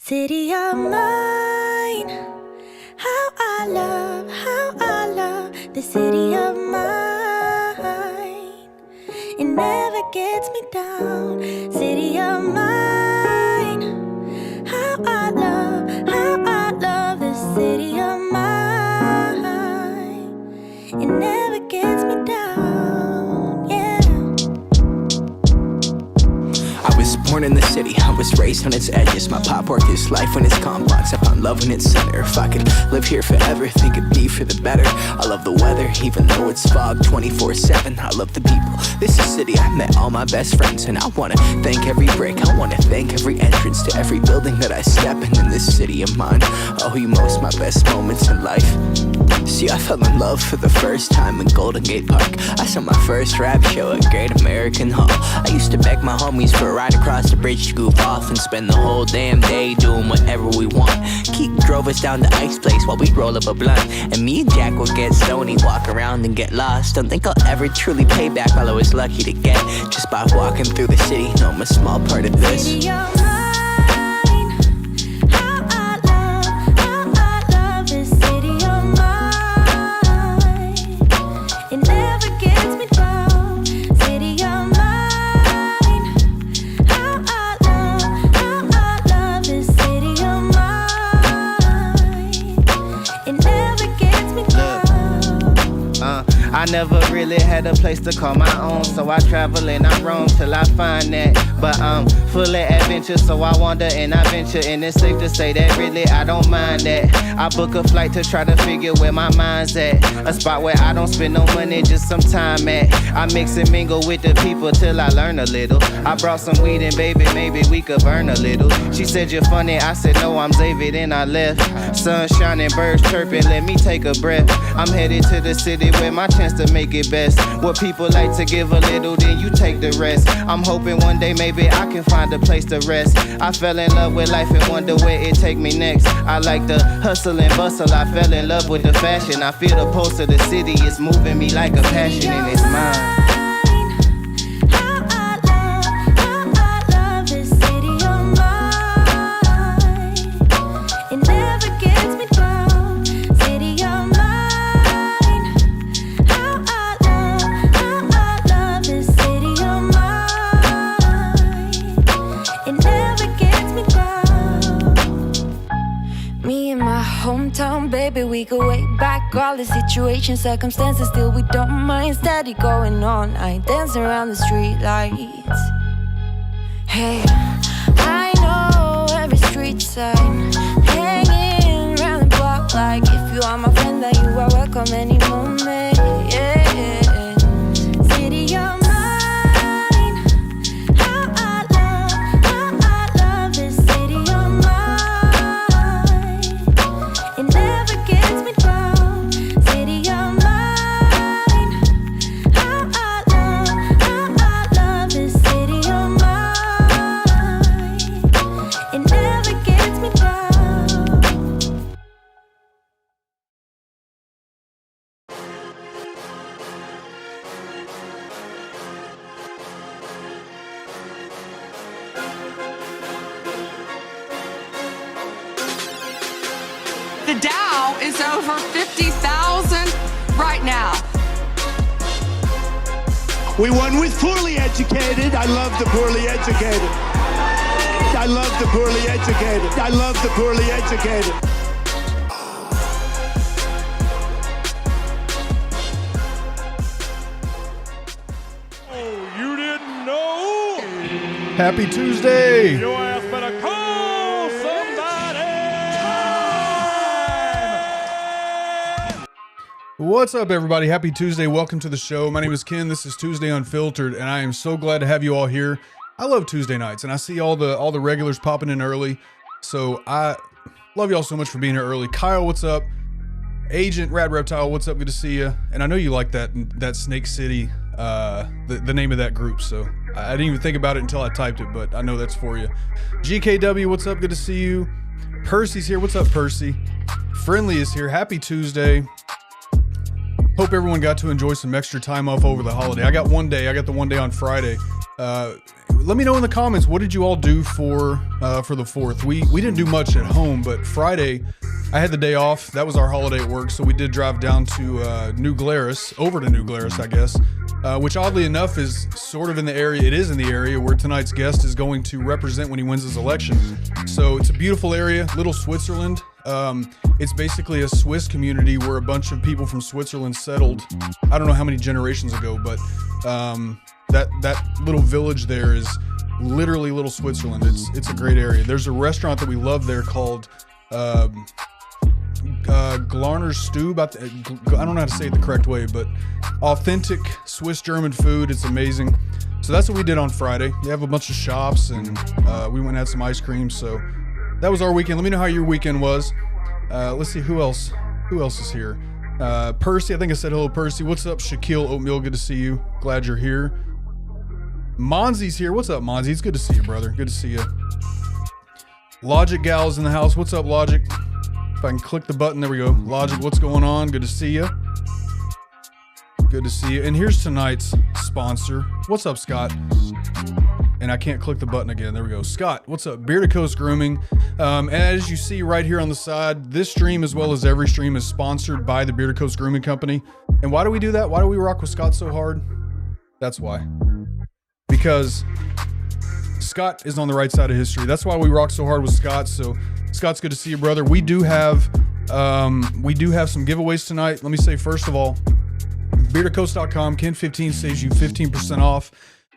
City of mine, how I love the city of mine. It never gets me down. City of mine, how I love the city of mine. It never gets me down, yeah. I was born in the city, I was raised on its edges. My pop worked his life when it's complex. I found love in its center. If I could live here forever, think it'd be for the better. I love the weather, even though it's fog 24/7. I love the people. This is a city I met all my best friends, and I wanna thank every brick. I wanna thank every entrance to every building that I step in this city of mine. I owe you most my best moments in life. See, I fell in love for the first time in Golden Gate Park. I saw my first rap show at Great American Hall. I used to beg my homies for a ride across the bridge to goof off and spend the whole damn day doing whatever we want. Keith drove us down to Ike's place while we'd roll up a blunt, and me and Jack would get stoned, walk around and get lost. Don't think I'll ever truly pay back all I was lucky to get just by walking through the city. No, I'm a small part of this. City of mine, how I love this city of mine. It never gets me down. City of mine, how I love this city of mine. It never gets me down. I never really had a place to call my own, so I travel and I roam till I find that. But I'm full of adventure, so I wander and I venture, and it's safe to say that really I don't mind that. I book a flight to try to figure where my mind's at, a spot where I don't spend no money, just some time at. I mix and mingle with the people till I learn a little. I brought some weed and baby, maybe we could burn a little. She said you're funny, I said no, I'm Xavier, then I left. Sun shining, birds chirping, let me take a breath. I'm headed to the city where my chance to make it best. Where people like to give a little, then you take the rest. I'm hoping one day maybe I can find a place to rest. I fell in love with life and wonder where it take me next. I like the hustle and bustle, I fell in love with the fashion. I feel the pulse of the city, it's moving me like a passion and it's mine. Hometown, baby, we go way back. All the situations, circumstances, still we don't mind. Steady going on, I dance around the street lights. Hey, I know every street sign, hanging around the block. Like if you are my friend, then you are welcome any moment. Yeah. City of mine, how I love this city of mine. It never gets me down. City of mine, how I love this city of mine. It never gets me down. The Dow is over 50,000 right now. We won with poorly educated. I love the poorly educated. I love the poorly educated. I love the poorly educated. Oh, you didn't know? Happy Tuesday! Your ass better call somebody! What's up, everybody? Happy Tuesday. Welcome to the show. My name is Ken. This is Tuesday Unfiltered, and I am so glad to have you all here. I love Tuesday nights, and I see all the regulars popping in early, so I love y'all so much for being here early. Kyle, what's up? Agent Rad Reptile, what's up? Good to see you. And I know you like that Snake City, the name of that group, so I didn't even think about it until I typed it, but I know that's for you. GKW, what's up? Good to see you. Percy's here. What's up, Percy? Friendly is here. Happy Tuesday. Hope everyone got to enjoy some extra time off over the holiday. I got the one day on Friday. let me know in the comments, what did you all do for the 4th? We didn't do much at home, but Friday I had the day off. That was our holiday at work, so we did drive down to New Glarus, over to New Glarus, I guess, which oddly enough is sort of in the area. It is in the area where tonight's guest is going to represent when he wins his election. So it's a beautiful area, little Switzerland. It's basically a Swiss community where a bunch of people from Switzerland settled. I don't know how many generations ago, but that little village there is literally little Switzerland. It's a great area. There's a restaurant that we love there called Glarner's Stube. I don't know how to say it the correct way, but authentic Swiss German food. It's amazing. So that's what we did on Friday. We have a bunch of shops, and we went and had some ice cream. So that was our weekend. Let me know how your weekend was. Let's see who else is here. Percy, I think I said hello, Percy. What's up, Shaquille Oatmeal? Good to see you. Glad you're here. Monzy's here. What's up, Monzy? It's good to see you, brother. Good to see you. Logic Gal's in the house. What's up, Logic? If I can click the button, there we go. Logic, what's going on? Good to see you. Good to see you. And here's tonight's sponsor. What's up, Scott? And I can't click the button again. There we go. Scott, what's up? Bearded Coast Grooming. As you see right here on the side, this stream, as well as every stream, is sponsored by the Bearded Coast Grooming Company. And why do we do that? Why do we rock with Scott so hard? That's why. Because Scott is on the right side of history. That's why we rock so hard with Scott. So Scott's, good to see you, brother. We do have some giveaways tonight. Let me say, first of all, beardedcoast.com, Ken15 saves you 15% off.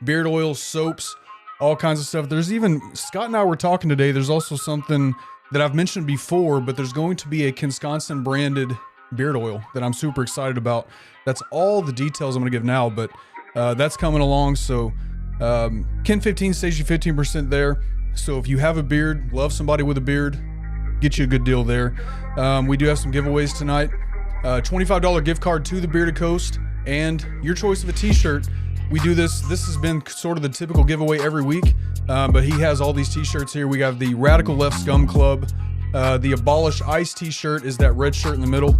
Beard oil, soaps, all kinds of stuff. There's even, Scott and I were talking today, there's also something that I've mentioned before, but there's going to be a Wisconsin branded beard oil that I'm super excited about. That's all the details I'm going to give now, but that's coming along. So Ken15 saves you 15% there. So if you have a beard, love somebody with a beard, get you a good deal there. We do have some giveaways tonight. $25 gift card to the Bearded Coast and your choice of a t-shirt. We do this. This has been sort of the typical giveaway every week, but he has all these t-shirts here. We have the Radical Left Scum Club. The Abolish ICE t-shirt is that red shirt in the middle.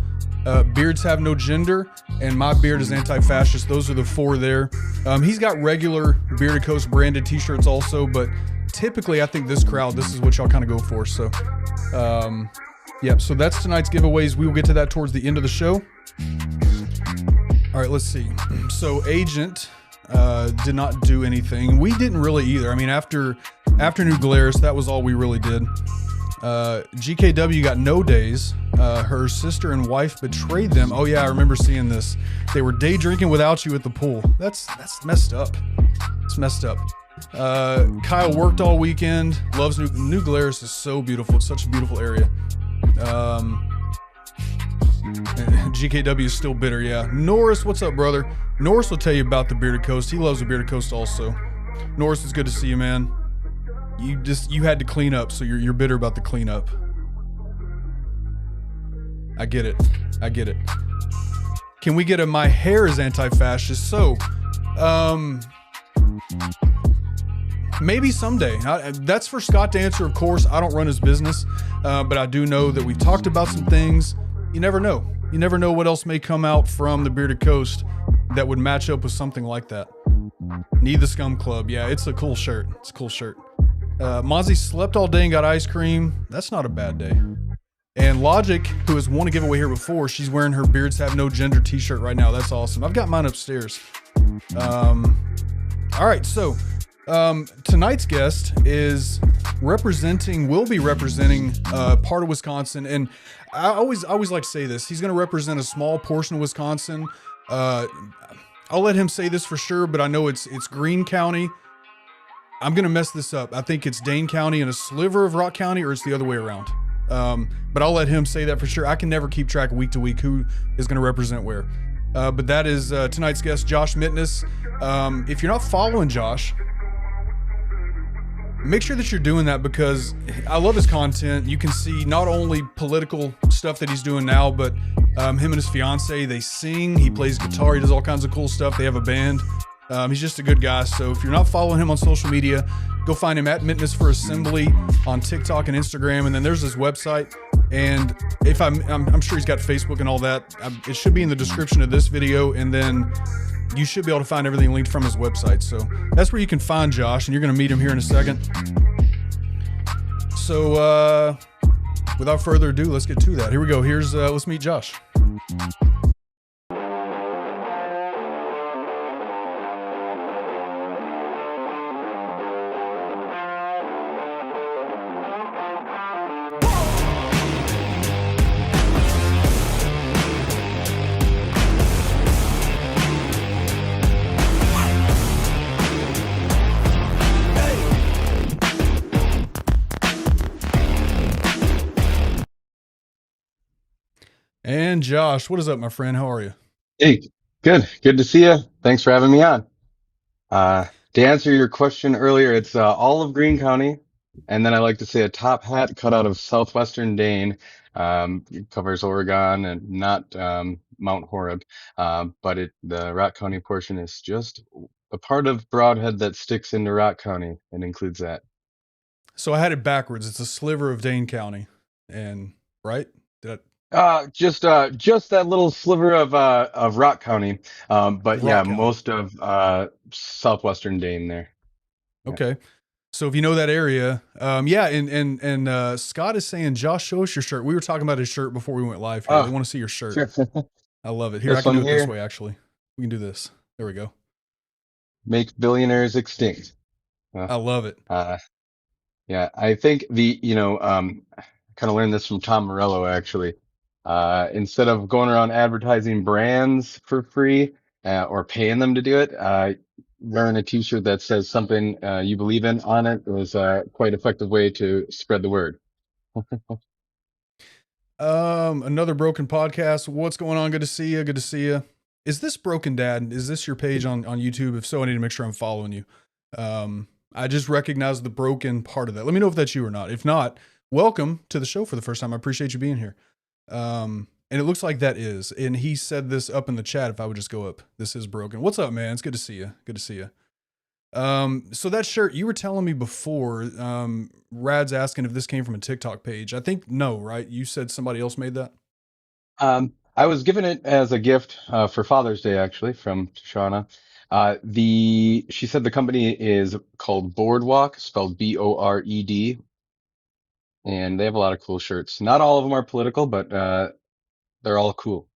Beards Have No Gender, and My Beard is Anti-Fascist. Those are the 4 there. He's got regular Bearded Coast branded t-shirts also, but typically I think this crowd, this is what y'all kind of go for. So, yep. So that's tonight's giveaways. We will get to that towards the end of the show. All right, let's see. So Agent did not do anything. We didn't really either. I mean, after New Glarus, that was all we really did. GKW got no days. Her sister and wife betrayed them. Oh yeah, I remember seeing this. They were day drinking without you at the pool. That's messed up. It's messed up. Kyle worked all weekend. Loves New Glarus is so beautiful. It's such a beautiful area. GKW is still bitter, yeah. Norris, what's up, brother? Norris will tell you about the Bearded Coast. He loves the Bearded Coast also. Norris, it's good to see you, man. You had to clean up, so you're bitter about the cleanup. I get it. Can we get a my hair is anti-fascist? So, maybe someday. That's for Scott to answer, of course. I don't run his business, but I do know that we've talked about some things. You never know. You never know what else may come out from the Bearded Coast that would match up with something like that. Need the Scum Club. Yeah, it's a cool shirt. It's a cool shirt. Mozzie slept all day and got ice cream. That's not a bad day. And Logic, who has won a giveaway here before, she's wearing her Beards Have No Gender t-shirt right now. That's awesome. I've got mine upstairs. All right, so tonight's guest will be representing part of Wisconsin, and I always like to say this. He's going to represent a small portion of Wisconsin. I'll let him say this for sure, but I know it's Greene County. I'm going to mess this up. I think it's Dane County and a sliver of Rock County, or it's the other way around. But I'll let him say that for sure. I can never keep track week to week who is going to represent where. But that is tonight's guest, Josh Mittness. If you're not following Josh, make sure that you're doing that, because I love his content. You can see not only political stuff that he's doing now, but him and his fiance, they sing, he plays guitar, he does all kinds of cool stuff. They have a band. He's just a good guy. So if you're not following him on social media, go find him at Mittness for Assembly on TikTok and Instagram. And then there's his website, And if I'm sure he's got Facebook and all that. It should be in the description of this video, and then you should be able to find everything linked from his website. So that's where you can find Josh, and you're going to meet him here in a second. So without further ado, let's get to that. Here we go. Let's meet Josh. And Josh, what is up, my friend? How are you? Hey, good. Good to see you. Thanks for having me on. To answer your question earlier, it's Olive Green County, and then I like to say a top hat cut out of southwestern Dane. It covers Oregon and not Mount Horeb, but the Rock County portion is just a part of Broadhead that sticks into Rock County and includes that. So I had it backwards. It's a sliver of Dane County, and right? Just that little sliver of Rock County. But Rock yeah, County. most of southwestern Dane there. Okay. So if you know that area, yeah, and Scott is saying, Josh, show us your shirt. We were talking about his shirt before we went live here. They want to see your shirt. Sure. I love it. Here, This I can do one it this here. way, actually. We can do this. There we go. Make billionaires extinct. I love it. Yeah, I think kind of learned this from Tom Morello, actually. Instead of going around advertising brands for free, or paying them to do it, wearing a t-shirt that says something, you believe in on it was quite effective way to spread the word. Another broken podcast. What's going on? Good to see you. Good to see you. Is this Broken Dad? Is this your page on YouTube? If so, I need to make sure I'm following you. I just recognize the broken part of that. Let me know if that's you or not. If not, welcome to the show for the first time. I appreciate you being here. And it looks like that is, and he said this up in the chat. If I would just go up, this is broken. What's up, man? It's good to see you. Good to see you. So that shirt you were telling me before, Rad's asking if this came from a TikTok page. I think no, right? You said somebody else made that. I was given it as a gift, for Father's Day, actually, from Shauna. She said the company is called Boardwalk, spelled Bored, and they have a lot of cool shirts. Not all of them are political, but, they're all cool.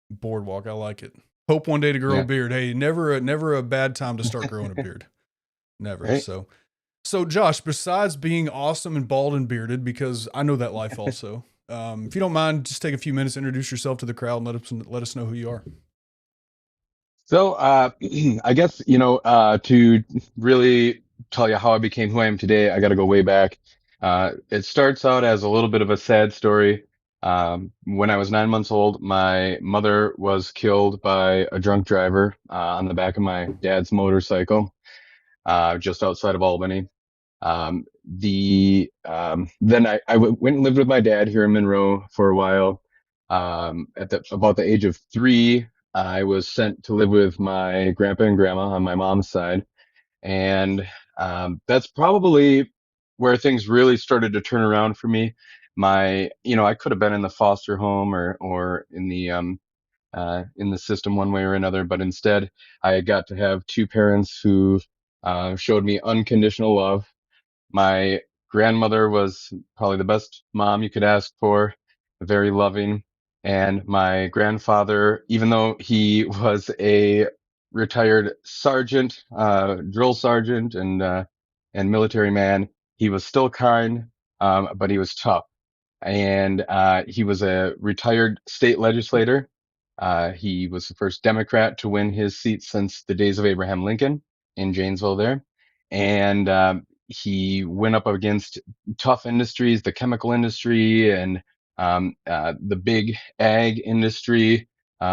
Boardwalk. I like it. Hope one day to grow a beard. Hey, never a bad time to start growing a beard. Never. Right? So Josh, besides being awesome and bald and bearded, because I know that life also, if you don't mind, just take a few minutes, introduce yourself to the crowd, and let us know who you are. So, I guess, to really tell you how I became who I am today, I got to go way back. It starts out as a little bit of a sad story. When I was 9 months old, my mother was killed by a drunk driver, on the back of my dad's motorcycle, just outside of Albany. Then I went and lived with my dad here in Monroe for a while. About the age of 3, I was sent to live with my grandpa and grandma on my mom's side. And, that's probably where things really started to turn around for me. I could have been in the foster home or in the system one way or another, but instead I got to have 2 parents who, showed me unconditional love. My grandmother was probably the best mom you could ask for, very loving. And my grandfather, even though he was a retired sergeant, drill sergeant and military man, he was still kind, but he was tough. And he was a retired state legislator. He was the first Democrat to win his seat since the days of Abraham Lincoln in Janesville there. And he went up against tough industries, the chemical industry and the big ag industry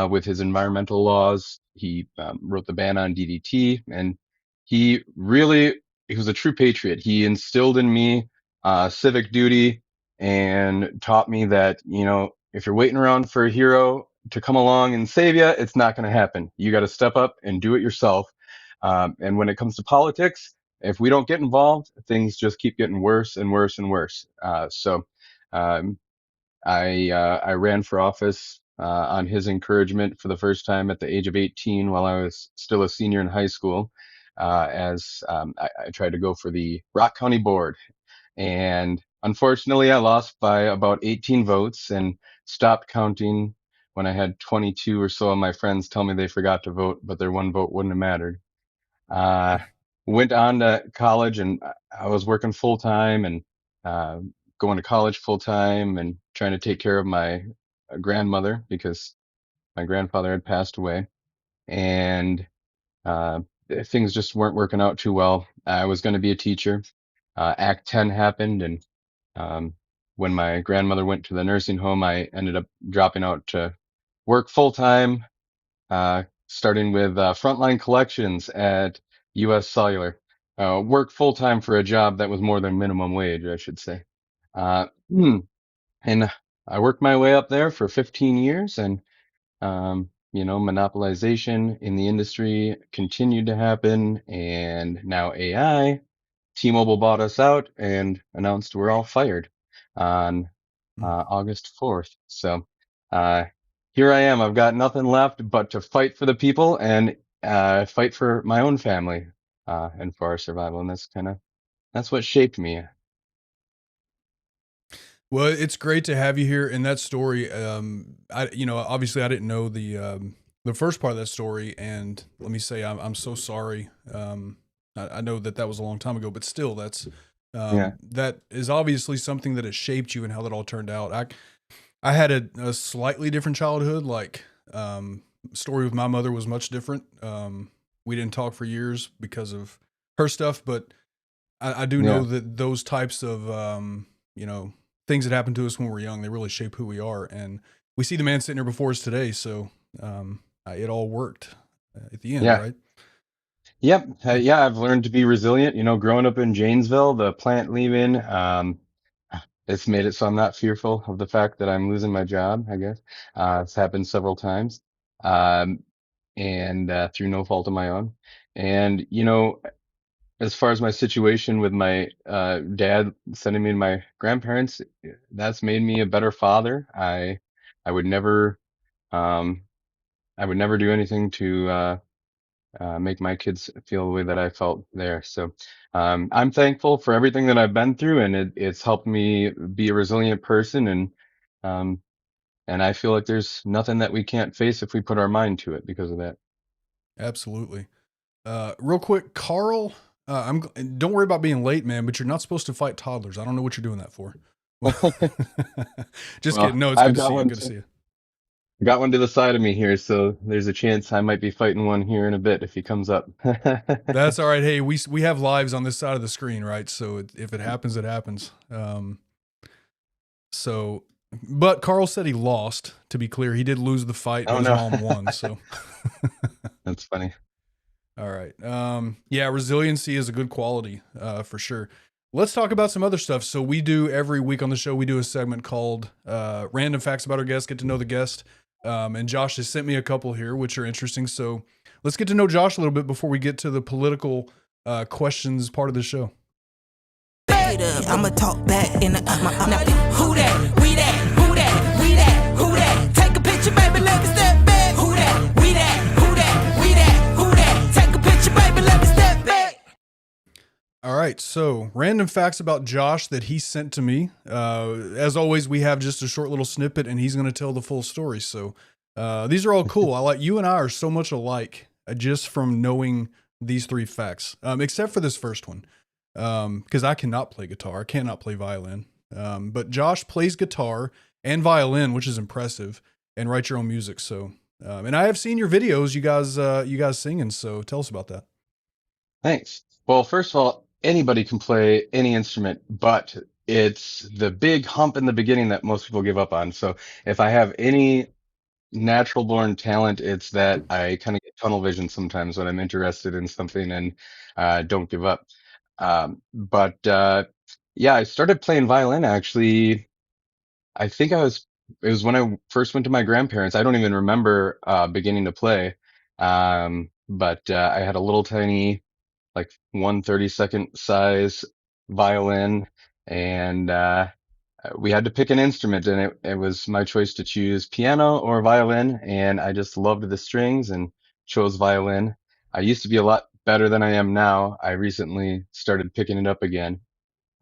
with his environmental laws. He wrote the ban on DDT, and he was a true patriot. He instilled in me civic duty and taught me that, if you're waiting around for a hero to come along and save you, it's not going to happen. You got to step up and do it yourself. And when it comes to politics, if we don't get involved, things just keep getting worse and worse and worse. So Um, I ran for office on his encouragement for the first time at the age of 18 while I was still a senior in high school. As I tried to go for the Rock County board, and unfortunately, I lost by about 18 votes and stopped counting when I had 22 or so of my friends tell me they forgot to vote, but their one vote wouldn't have mattered. Uh, Went on to college and I was working full time and uh, going to college full time and trying to take care of my grandmother because my grandfather had passed away. And uh, things just weren't working out too well. I was going to be a teacher. Act 10 happened, and um, when my grandmother went to the nursing home, I ended up dropping out to work full time, starting with frontline collections at U.S. Cellular. Worked full time for a job that was more than minimum wage, I should say. Uh, and I worked my way up there for 15 years, and monopolization in the industry continued to happen, and now AI. T-Mobile bought us out and announced we're all fired on August 4th. So uh, here I am. I've got nothing left but to fight for the people and fight for my own family and for our survival. And that's what shaped me. Well, it's great to have you here in that story. Obviously I didn't know the first part of that story, and let me say I'm so sorry. I know that was a long time ago, but still, that is obviously something that has shaped you and how that all turned out. I had a slightly different childhood. Like, story with my mother was much different. We didn't talk for years because of her stuff, but I do know that those types of, things that happen to us when we're young, they really shape who we are. And we see the man sitting here before us today. So, it all worked at the end, right? Yep. I've learned to be resilient. Growing up in Janesville, the plant leaving, it's made it so I'm not fearful of the fact that I'm losing my job, I guess. It's happened several times, and through no fault of my own. And, as far as my situation with my dad sending me to my grandparents, that's made me a better father. I would never, um, I would never do anything to make my kids feel the way that I felt there. So I'm thankful for everything that I've been through, and it's helped me be a resilient person. Um, and I feel like there's nothing that we can't face if we put our mind to it because of that. Absolutely. Real quick, Carl, don't worry about being late, man, but you're not supposed to fight toddlers. I don't know what you're doing that for. Just kidding. No, it's good to see you. Good to see you. Got one to the side of me here, so there's a chance I might be fighting one here in a bit if he comes up. That's all right. Hey, we have lives on this side of the screen, right? So if it happens, it happens. But Carl said he lost. To be clear, he did lose the fight, but his mom won. So that's funny. All right. Resiliency is a good quality, for sure. Let's talk about some other stuff. So we do every week on the show, we do a segment called Random Facts About Our Guest, Get to Know the Guest. And Josh has sent me a couple here, which are interesting. So let's get to know Josh a little bit before we get to the political questions part of the show. I'ma talk back in the who that, we that, who that, we that, who that, take a picture, baby, let me step back. Who that, we that, who that, we that, who that, take a picture, baby, let me step back. All right, so random facts about Josh that he sent to me. As always, we have just a short little snippet, and he's going to tell the full story. So these are all cool. I like you and I are so much alike just from knowing these three facts, except for this first one, because I cannot play guitar. I cannot play violin. But Josh plays guitar and violin, which is impressive, and write your own music. So, and I have seen your videos, you guys singing. So tell us about that. Thanks. Well, first of all, anybody can play any instrument, but it's the big hump in the beginning that most people give up on. So if I have any natural born talent, it's that I kind of get tunnel vision sometimes when I'm interested in something and don't give up. I started playing violin actually. I think it was when I first went to my grandparents. I don't even remember beginning to play. I had a little tiny like 1/32 size violin, and we had to pick an instrument, and it was my choice to choose piano or violin. And I just loved the strings and chose violin. I used to be a lot better than I am now. I recently started picking it up again.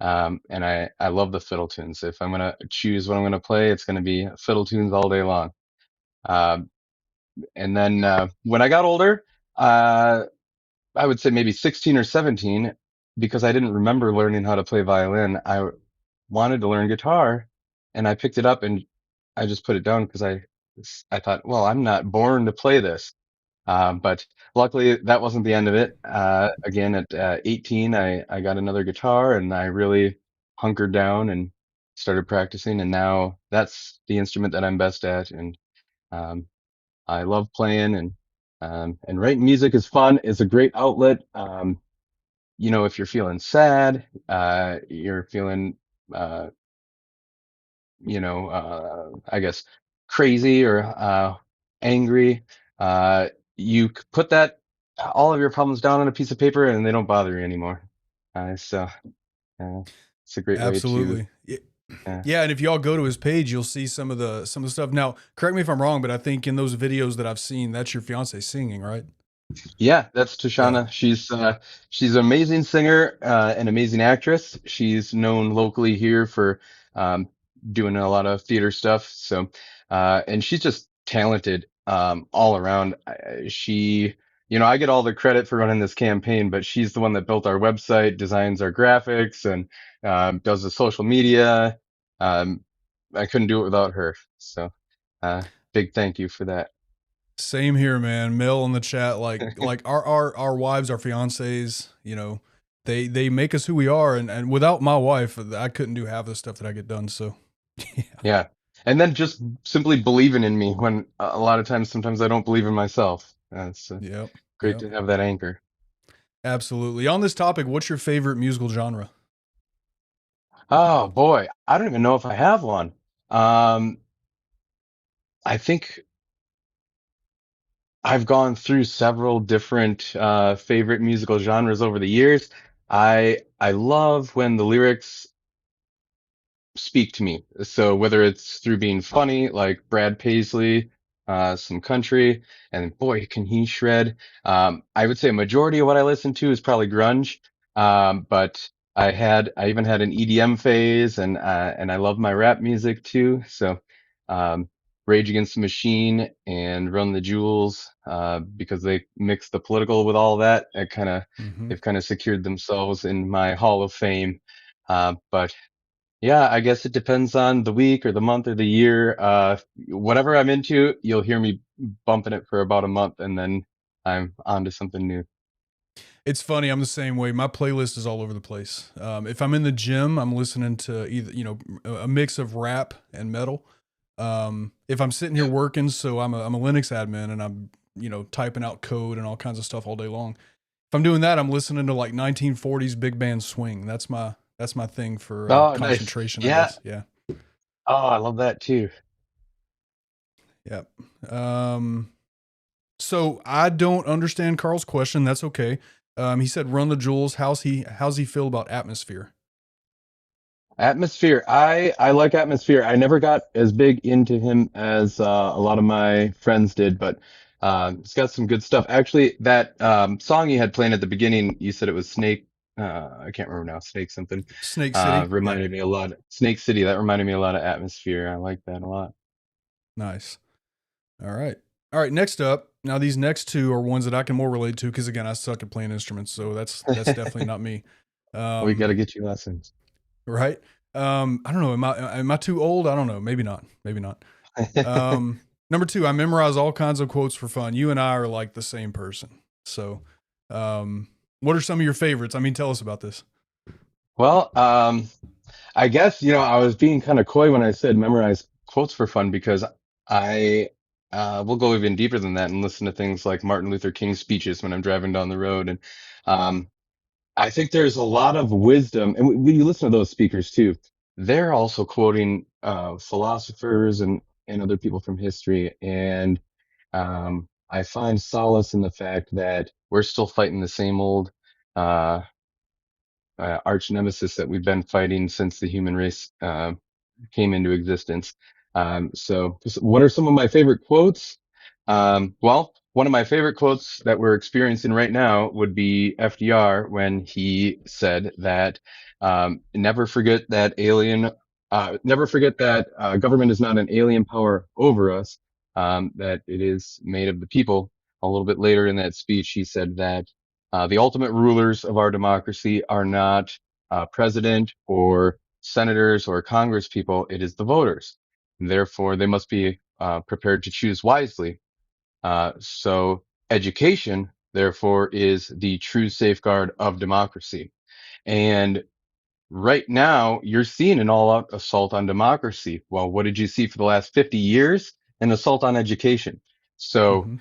And I love the fiddle tunes. If I'm going to choose what I'm going to play, it's going to be fiddle tunes all day long. Um, and then, when I got older, uh, I would say maybe 16 or 17, because I didn't remember learning how to play violin. I wanted to learn guitar, and I picked it up and I just put it down because I thought, well, I'm not born to play this. But luckily that wasn't the end of it. Again, at 18, I got another guitar and I really hunkered down and started practicing. And now that's the instrument that I'm best at. And, um, I love playing, and writing music is fun. It's a great outlet. If you're feeling sad, you're feeling, uh, I guess crazy or, angry, uh, put that, all of your problems down on a piece of paper and they don't bother you anymore. So, uh, it's a great way to, Absolutely. uh, Yeah, and if y'all go to his page, you'll see some of the stuff. Now, correct me if I'm wrong, but I think in those videos that I've seen, that's your fiance singing, right? yeah, that's Yeah. Tashana. She's an amazing singer, an amazing actress. She's known locally here for, um, doing a lot of theater stuff. So, and she's just talented, all around. I get all the credit for running this campaign, but she's the one that built our website, designs our graphics, and, does the social media. Um, I couldn't do it without her. So, uh, big thank you for that. Same here, man. Mel in the chat, like our wives, our fiancés, they make us who we are, and without my wife, I couldn't do half the stuff that I get done. So, yeah. Yeah. And then just simply believing in me when a lot of times, sometimes I don't believe in myself. It's Yep. great Yep. to have that anchor. Absolutely. On this topic, what's your favorite musical genre? Oh boy, I don't even know if I have one. Um, I think I've gone through several different favorite musical genres over the years. I love when the lyrics speak to me. So whether it's through being funny, like Brad Paisley, some country, and boy, can he shred. I would say a majority of what I listen to is probably grunge. But I even had an EDM phase, and I love my rap music too. So, um, Rage Against the Machine and Run the Jewels, because they mix the political with all that, Hmm. they've kind of secured themselves in my Hall of Fame. But yeah, I guess it depends on the week or the month or the year. Whatever I'm into, you'll hear me bumping it for about a month, and then I'm on to something new. It's funny. I'm the same way. My playlist is all over the place. If I'm in the gym, I'm listening to either, a mix of rap and metal. If I'm sitting here working, so I'm a Linux admin and I'm, typing out code and all kinds of stuff all day long. If I'm doing that, I'm listening to like 1940s big band swing. That's my thing for Oh, nice. concentration, I Yeah. guess. Yeah. Oh, I love that too. Yep. So I don't understand Carl's question. That's okay. He said, "Run the Jewels." How's he feel about Atmosphere? Atmosphere. I like Atmosphere. I never got as big into him as a lot of my friends did, but it's got some good stuff. Actually, that song you had playing at the beginning, you said it was Snake. I can't remember now. Snake something. Snake City. Yeah. Reminded me a lot. Snake City. That reminded me a lot of Atmosphere. I like that a lot. Nice. All right. All right. Next up. Now these next two are ones that I can more relate to because again I suck at playing instruments, so that's definitely not me. We got Um, to get you lessons. right. I don't know. Am I too old? I don't know. Maybe not. Maybe not. Number two, I memorize all kinds of quotes for fun. You and I are like the same person. So, what are some of your favorites? I mean, tell us about this. Well, I guess, I was being kind of coy when I said memorize quotes for fun, because I will go even deeper than that and listen to things like Martin Luther King speeches when I'm driving down the road. And um, I think there's a lot of wisdom. And when you listen to those speakers too, they're also quoting philosophers and other people from history. And I find solace in the fact that we're still fighting the same old uh, arch nemesis that we've been fighting since the human race came into existence. So what are some of my favorite quotes? Well, one of my favorite quotes that we're experiencing right now would be FDR when he said that, never forget that government is not an alien power over us, that it is made of the people. A little bit later in that speech, he said that, the ultimate rulers of our democracy are not, president or senators or Congress people. It is the voters. Therefore, they must be, prepared to choose wisely. So education, therefore, is the true safeguard of democracy. And right now, you're seeing an all-out assault on democracy. Well, what did you see for the last 50 years? An assault on education. So,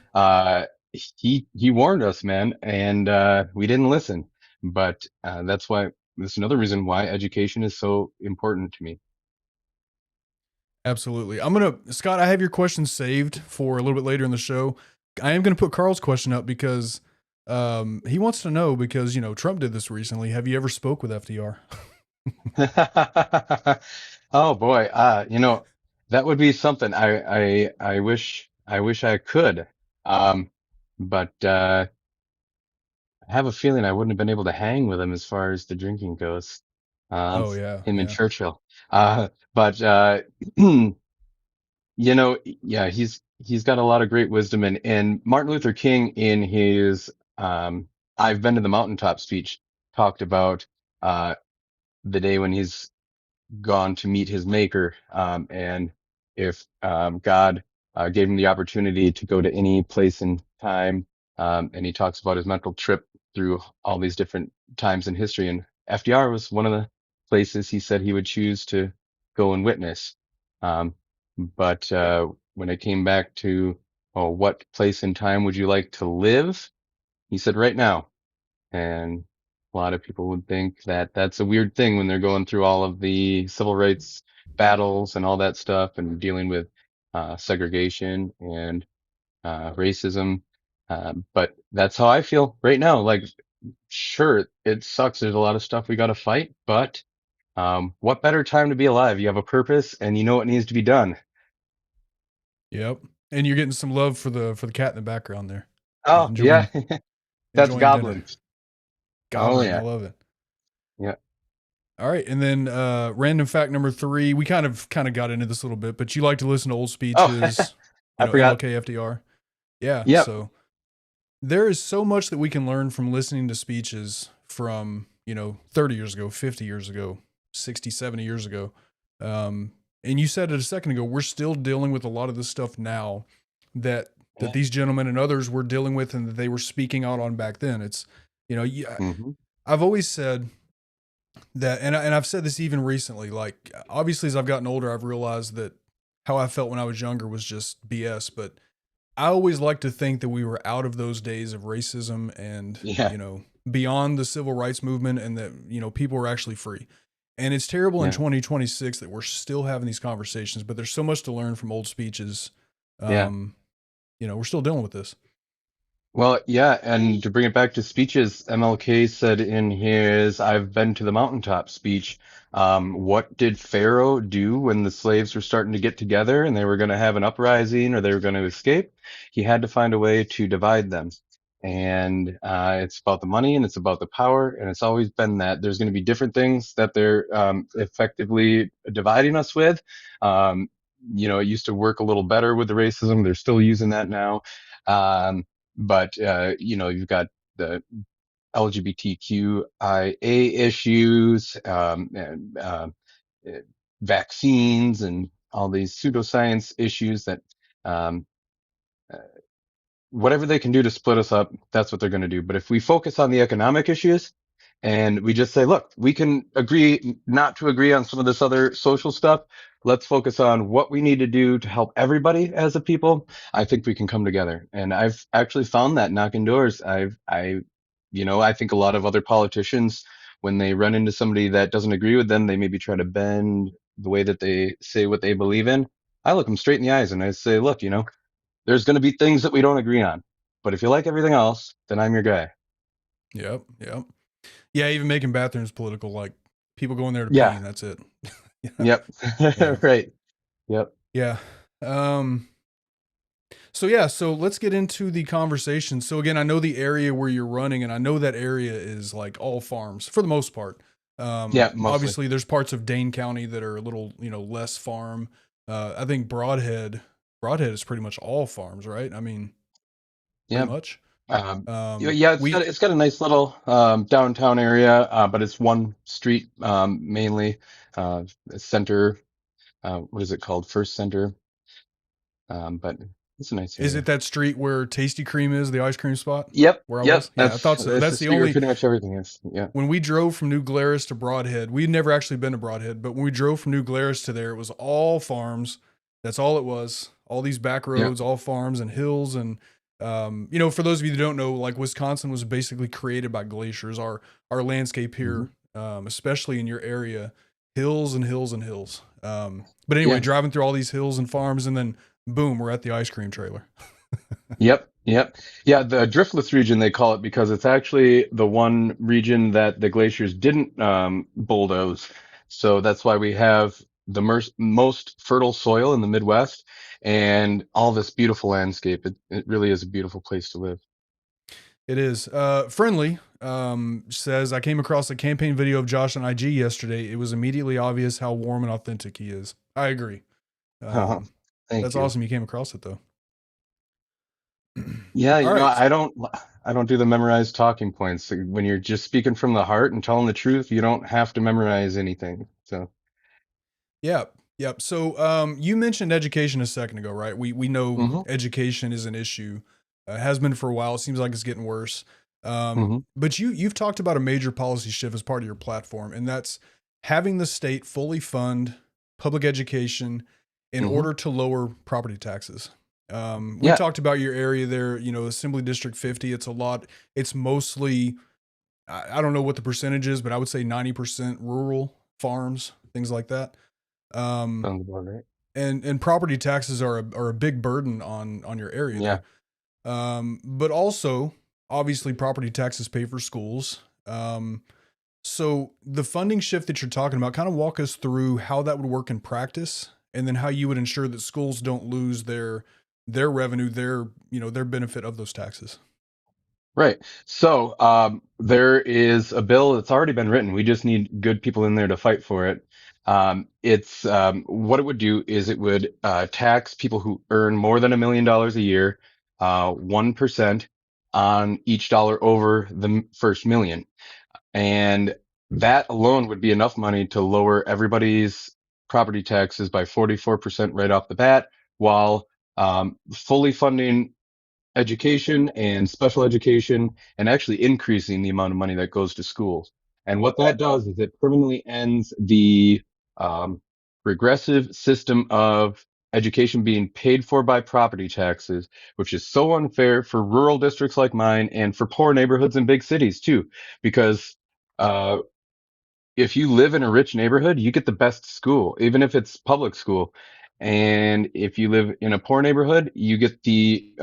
he warned us, man, and we didn't listen. But that's another reason why education is so important to me. Absolutely. Scott, I have your question saved for a little bit later in the show. I am gonna put Carl's question up because he wants to know, because Trump did this recently. Have you ever spoke with FDR? Oh boy, that would be something. I wish I could. Um, but I have a feeling I wouldn't have been able to hang with him as far as the drinking goes. Oh yeah, Him and yeah. Churchill. But yeah, he's got a lot of great wisdom, and Martin Luther King in his I've been to the mountaintop speech talked about the day when he's gone to meet his maker, and if God gave him the opportunity to go to any place in time, and he talks about his mental trip through all these different times in history, and FDR was one of the places he said he would choose to go and witness. But when it came back to, oh, what place in time would you like to live? He said right now. And a lot of people would think that that's a weird thing when they're going through all of the civil rights battles and all that stuff and dealing with segregation and racism. But that's how I feel right now. Like, sure, it sucks. There's a lot of stuff we got to fight, but what better time to be alive? You have a purpose and you know what needs to be done. Yep. And you're getting some love for the cat in the background there. Oh, yeah. That's enjoying Goblin. dinner. Oh, Goblin, yeah. I love it. Yeah. All right, and then random fact number 3. We kind of got into this a little bit, but you like to listen to old speeches. I forgot. MLK, FDR. Yeah. Yep. So there is so much that we can learn from listening to speeches from 30 years ago, 50 years ago, 60, 70 years ago. And you said it a second ago, we're still dealing with a lot of this stuff now that these gentlemen and others were dealing with and that they were speaking out on back then. It's, I've always said that, and I've said this even recently, like, obviously as I've gotten older, I've realized that how I felt when I was younger was just BS, but I always like to think that we were out of those days of racism and, beyond the civil rights movement, and that, people were actually free. And it's terrible in 2026 that we're still having these conversations, but there's so much to learn from old speeches. We're still dealing with this. Well, yeah, and to bring it back to speeches, MLK said in his "I've been to the mountaintop" speech, what did Pharaoh do when the slaves were starting to get together and they were going to have an uprising or they were going to escape? He had to find a way to divide them. And it's about the money and it's about the power, and it's always been that. There's going to be different things that they're effectively dividing us with. It used to work a little better with the racism. They're still using that now. But you've got the LGBTQIA issues, and vaccines and all these pseudoscience issues that, whatever they can do to split us up, that's what they're going to do. But if we focus on the economic issues and we just say, look, we can agree not to agree on some of this other social stuff. Let's focus on what we need to do to help everybody as a people. I think we can come together. And I've actually found that knocking doors. I think a lot of other politicians, when they run into somebody that doesn't agree with them, they maybe try to bend the way that they say what they believe in. I look them straight in the eyes and I say, look, there's going to be things that we don't agree on, but if you like everything else, then I'm your guy. Yep. Yeah. Even making bathrooms political, like people going there to pee, and that's it. Yep. Yeah. Right. Yep. Yeah. Um, so let's get into the conversation. So again, I know the area where you're running, and I know that area is like all farms for the most part. Yeah, mostly. Obviously there's parts of Dane County that are a little, less farm. I think Broadhead is pretty much all farms, right? I mean, pretty Yeah. much. Yeah, We it's got a nice little downtown area, but it's one street mainly. Center, what is it called? First Center. But it's a nice Is it area. that street where Tasty Cream is, the ice cream spot? Yep, Where I yep. was? Yeah, I thought so. That's the That's the street where only pretty much everything is. Yeah. when we drove from New Glarus to Broadhead, we'd never actually been to Broadhead, but when we drove from New Glarus to there, it was all farms. That's all it was. All these back Yeah. roads, all farms and hills. And, for those of you that don't know, like Wisconsin was basically created by glaciers. Our landscape here, especially in your area, hills and hills and hills. But anyway, Yeah. driving through all these hills and farms, and then boom, we're at the ice cream trailer. Yep, yep. Yeah, the driftless region they call it because it's actually the one region that the glaciers didn't bulldoze. So that's why we have the most fertile soil in the Midwest and all this beautiful landscape. It really is a beautiful place to live. It is. Friendly says, I came across a campaign video of Josh on IG yesterday. It was immediately obvious how warm and authentic he is. I agree. Thank That's you. awesome. You came across it though. Yeah, All right. I don't do the memorized talking points. When you're just speaking from the heart and telling the truth, you don't have to memorize anything. So, Yep. Yep. So, you mentioned education a second ago, right? We know hmm education is an issue. Has been for a while. It seems like it's getting worse. hmm But you've talked about a major policy shift as part of your platform, and that's having the state fully fund public education in hmm order to lower property taxes. We yeah, talked about your area there, Assembly District 50. It's a lot. It's mostly, I don't know what the percentage is, but I would say 90% rural farms, things like that. Um, sounds about right. and property taxes are a big burden on your area Yeah. there. But also obviously property taxes pay for schools. So the funding shift that you're talking about, kind of walk us through how that would work in practice, and then how you would ensure that schools don't lose their revenue, their benefit of those taxes. Right. So, there is a bill that's already been written. We just need good people in there to fight for it. It's what it would do is it would tax people who earn more than $1 million a year, 1% on each dollar over the first million. And that alone would be enough money to lower everybody's property taxes by 44% right off the bat, while fully funding education and special education and actually increasing the amount of money that goes to schools. And what that does is it permanently ends the um, regressive system of education being paid for by property taxes, which is so unfair for rural districts like mine and for poor neighborhoods in big cities too, because uh, if you live in a rich neighborhood, you get the best school, even if it's public school. And if you live in a poor neighborhood, you get the,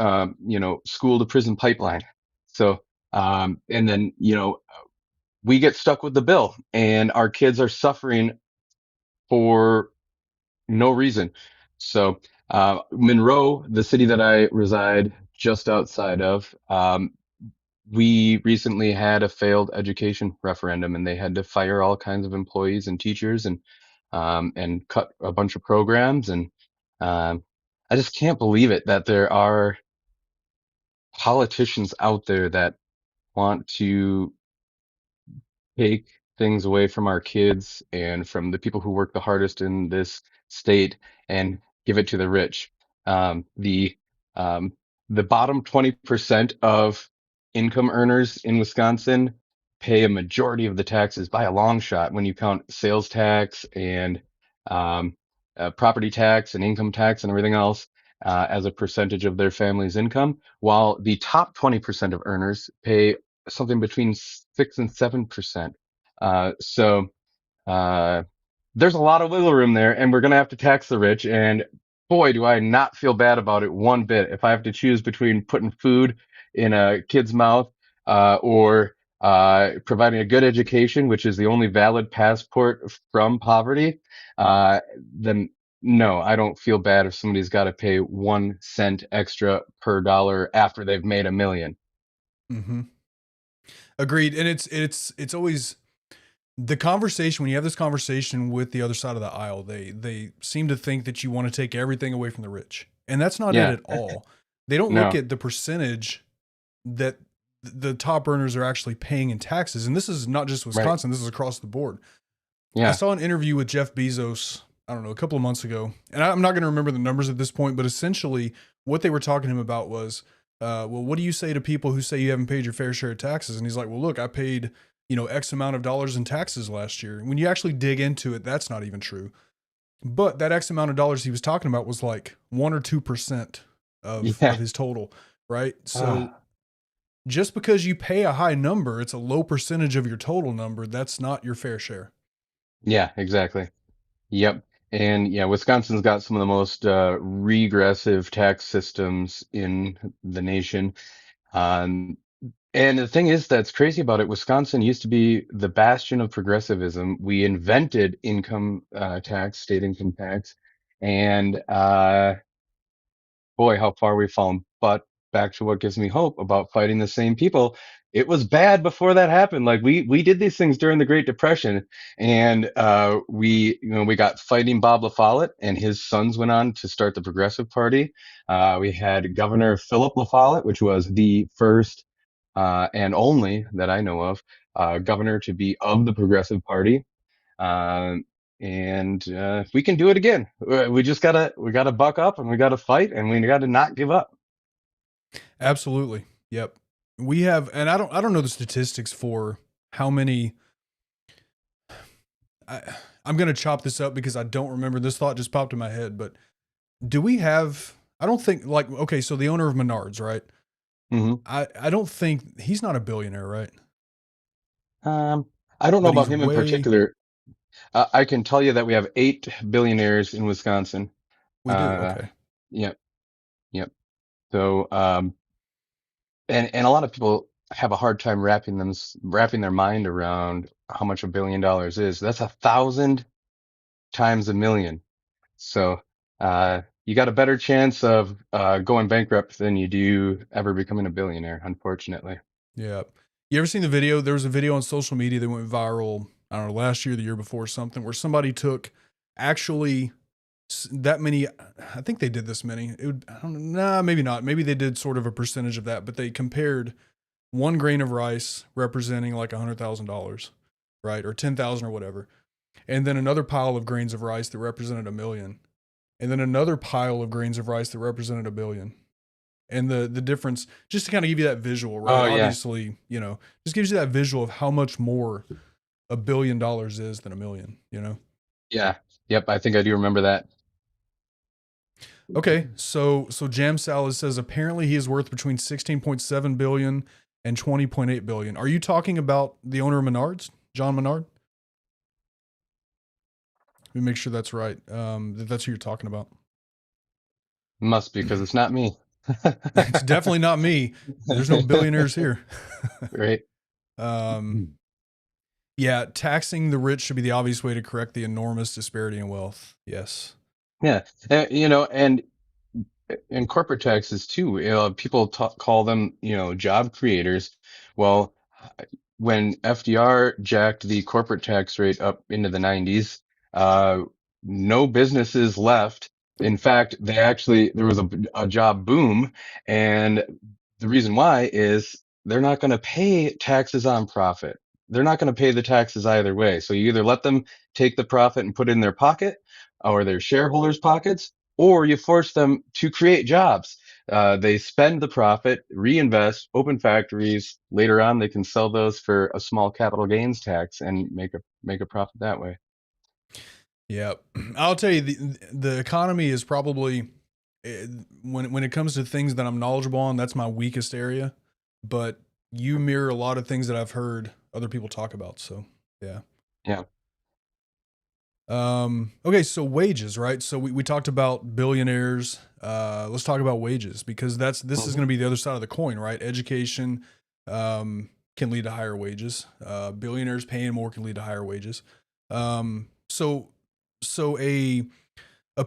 school to prison pipeline. So, and then, we get stuck with the bill and our kids are suffering for no reason. So, Monroe, the city that I reside just outside of, we recently had a failed education referendum and they had to fire all kinds of employees and teachers and cut a bunch of programs. And um, I just can't believe it that there are politicians out there that want to take things away from our kids and from the people who work the hardest in this state and give it to the rich. Um, the um, the bottom 20% of income earners in Wisconsin pay a majority of the taxes by a long shot when you count sales tax and um, property tax and income tax and everything else as a percentage of their family's income, while the top 20% of earners pay something between 6 and 7%. So uh, there's a lot of wiggle room there, and we're going to have to tax the rich. And boy, do I not feel bad about it one bit. If I have to choose between putting food in a kid's mouth or providing a good education, which is the only valid passport from poverty, then no, I don't feel bad if somebody's got to pay 1 cent extra per dollar after they've made a million. Mm-hmm. Agreed. And it's always the conversation when you have this conversation with the other side of the aisle, they seem to think that you want to take everything away from the rich. And that's not it at all. They don't look at the percentage that the top earners are actually paying in taxes. And this is not just Wisconsin, this is across the board. Yeah. I saw an interview with Jeff Bezos, I don't know, a couple of months ago, and I'm not going to remember the numbers at this point, but essentially what they were talking to him about was, well, what do you say to people who say you haven't paid your fair share of taxes? And he's like, well, look, I paid, X amount of dollars in taxes last year. When you actually dig into it, that's not even true. But that X amount of dollars he was talking about was like 1 or 2% of his total, right? So just because you pay a high number, it's a low percentage of your total number. That's not your fair share. Yeah, exactly. Yep. And yeah, Wisconsin's got some of the most regressive tax systems in the nation. And the thing is that's crazy about it, Wisconsin used to be the bastion of progressivism. We invented income tax, state income tax, and boy, how far we've fallen. But back to what gives me hope about fighting the same people. It was bad before that happened. Like we did these things during the Great Depression, and we got Fighting Bob La Follette, and his sons went on to start the Progressive Party. We had Governor Philip La Follette, which was the first and only that I know of governor to be of the Progressive Party. And we can do it again. We gotta buck up, and we gotta fight, and we gotta not give up. Absolutely. Yep. We have, and I don't know the statistics for how many. I'm going to chop this up because I don't remember. This thought just popped in my head, but do we have, I don't think okay, so the owner of Menards, right? Mm-hmm. I don't think he's not a billionaire, right? I don't know about him in particular. I can tell you that we have 8 billionaires in Wisconsin. We do. Okay. Yep. Yep. So, and a lot of people have a hard time wrapping their mind around how much $1 billion is. That's 1,000 times a million. So, you got a better chance of going bankrupt than you do ever becoming a billionaire, unfortunately. Yeah. You ever seen the video? There was a video on social media that went viral, I don't know, last year, the year before, something, where somebody took actually that many, I think they did this many. It would, I don't know, nah, maybe not. Maybe they did sort of a percentage of that, but they compared 1 grain of rice representing like $100,000, right? Or 10,000 or whatever. And then another pile of grains of rice that represented 1 million. And then another pile of grains of rice that represented 1 billion. And the difference, just to kind of give you that visual, right? Oh, yeah. Obviously, just gives you that visual of how much more $1 billion is than 1 million, Yeah. Yep. I think I do remember that. Okay. So Jam Salad says apparently he is worth between 16.7 billion and 20.8 billion. Are you talking about the owner of Menards, John Menard? Let me make sure that's right. That's who you're talking about. Must be, because it's not me. It's definitely not me. There's no billionaires here. Right. Yeah, taxing the rich should be the obvious way to correct the enormous disparity in wealth. Yes. Yeah. And corporate taxes too. People call them, job creators. Well, when FDR jacked the corporate tax rate up into the 90s, no businesses left. In fact, there was a job boom, and the reason why is they're not going to pay taxes on profit. They're not going to pay the taxes either way. So you either let them take the profit and put it in their pocket or their shareholders' pockets, or you force them to create jobs. They spend the profit, reinvest, open factories. Later on, they can sell those for a small capital gains tax and make a profit that way. Yeah, I'll tell you, the economy is probably, when it comes to things that I'm knowledgeable on, that's my weakest area. But you mirror a lot of things that I've heard other people talk about. So yeah. Yeah. Okay, so wages, right? So we talked about billionaires. Let's talk about wages, because this is going to be the other side of the coin, right? Education. can lead to higher wages. Billionaires paying more can lead to higher wages. So a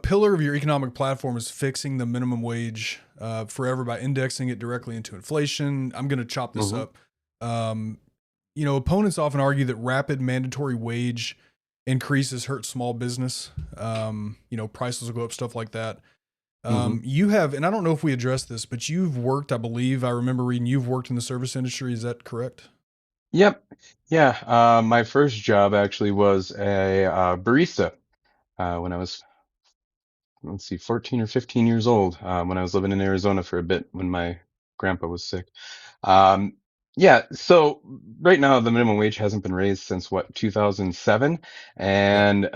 pillar of your economic platform is fixing the minimum wage forever by indexing it directly into inflation. I'm going to chop this up. Opponents often argue that rapid mandatory wage increases hurt small business. Prices will go up, stuff like that. You have, and I don't know if we addressed this, but you've worked, I believe, I remember reading you've worked in the service industry. Is that correct? Yep. Yeah. My first job actually was a barista when I was, let's see, 14 or 15 years old, when I was living in Arizona for a bit when my grandpa was sick. Um, yeah, so right now the minimum wage hasn't been raised since what, 2007, Yep.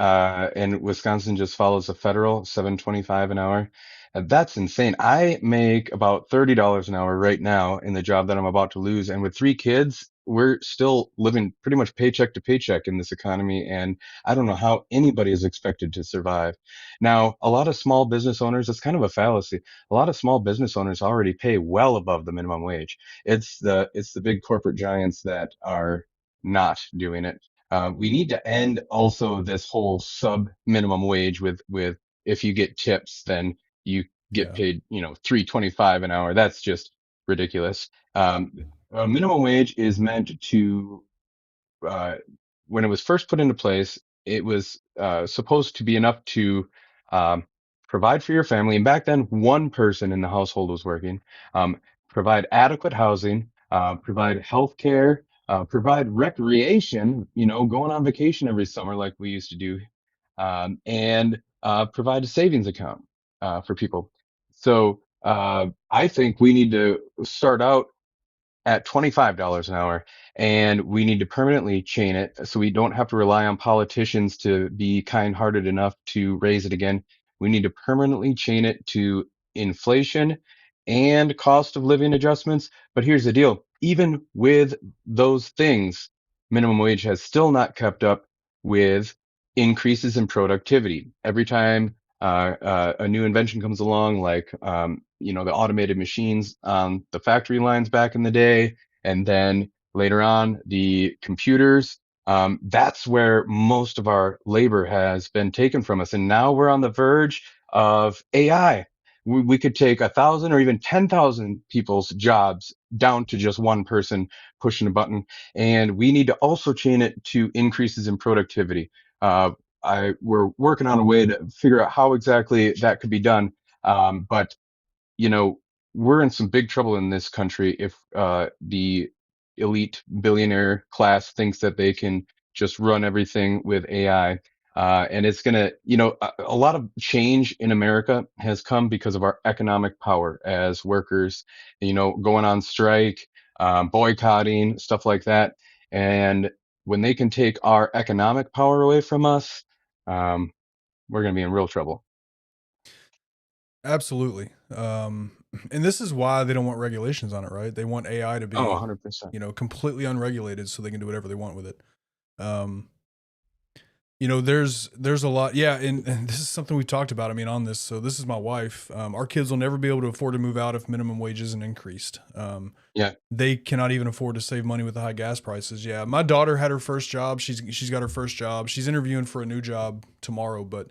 and Wisconsin just follows the federal 7.25 an hour. That's insane. I make about $30 an hour right now in the job that I'm about to lose, and with 3 kids, we're still living pretty much paycheck to paycheck in this economy, and I don't know how anybody is expected to survive. Now, a lot of small business owners, it's kind of a fallacy. A lot of small business owners already pay well above the minimum wage. It's the big corporate giants that are not doing it. We need to end also this whole sub minimum wage with if you get tips, then you get Yeah. paid, 3.25 an hour. That's just ridiculous. A minimum wage is meant to uh, when it was first put into place, it was supposed to be enough to um, provide for your family. And back then, one person in the household was working. Provide adequate housing, provide health care, provide recreation, going on vacation every summer like we used to do, and provide a savings account for people. So I think we need to start out at $25 an hour, and we need to permanently chain it so we don't have to rely on politicians to be kind-hearted enough to raise it again. We need to permanently chain it to inflation and cost of living adjustments. But here's the deal. Even with those things, minimum wage has still not kept up with increases in productivity. Every time a new invention comes along, like the automated machines on the factory lines back in the day, and then later on the computers. That's where most of our labor has been taken from us, and now we're on the verge of AI. We could take 1,000 or even 10,000 people's jobs down to just one person pushing a button, and we need to also chain it to increases in productivity. We're working on a way to figure out how exactly that could be done. But you know, we're in some big trouble in this country if the elite billionaire class thinks that they can just run everything with AI. And it's gonna, a lot of change in America has come because of our economic power as workers, going on strike, boycotting, stuff like that. And when they can take our economic power away from us, we're going to be in real trouble. Absolutely. And this is why they don't want regulations on it, right? They want AI to Oh, be, 100%. completely unregulated so they can do whatever they want with it. There's a lot. Yeah. And this is something we talked about. I mean, on this. So this is my wife. Our kids will never be able to afford to move out if minimum wage isn't increased. Yeah. They cannot even afford to save money with the high gas prices. Yeah. My daughter had her first job. She's got her first job. She's interviewing for a new job tomorrow. But,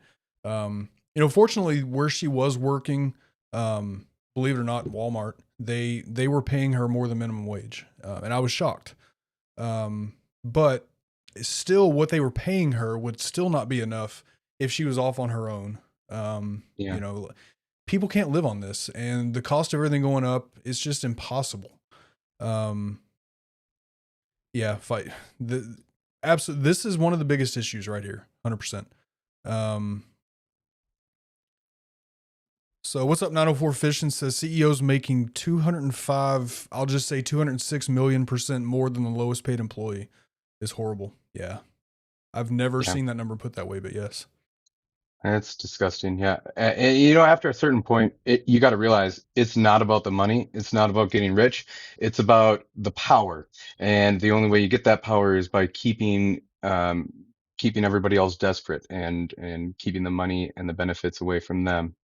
fortunately where she was working, believe it or not, Walmart, they were paying her more than minimum wage. And I was shocked. But still what they were paying her would still not be enough if she was off on her own. Yeah. People can't live on this, and the cost of everything going up is just impossible. Fight absolutely. This is one of the biggest issues right here. 100%. So what's up? 904 Fishing says CEOs making 205, I'll just say 206 million% more than the lowest paid employee is horrible. Yeah. I've never Yeah. seen that number put that way, but yes. That's disgusting. Yeah. And, after a certain point, you got to realize it's not about the money. It's not about getting rich. It's about the power. And the only way you get that power is by keeping everybody else desperate and keeping the money and the benefits away from them.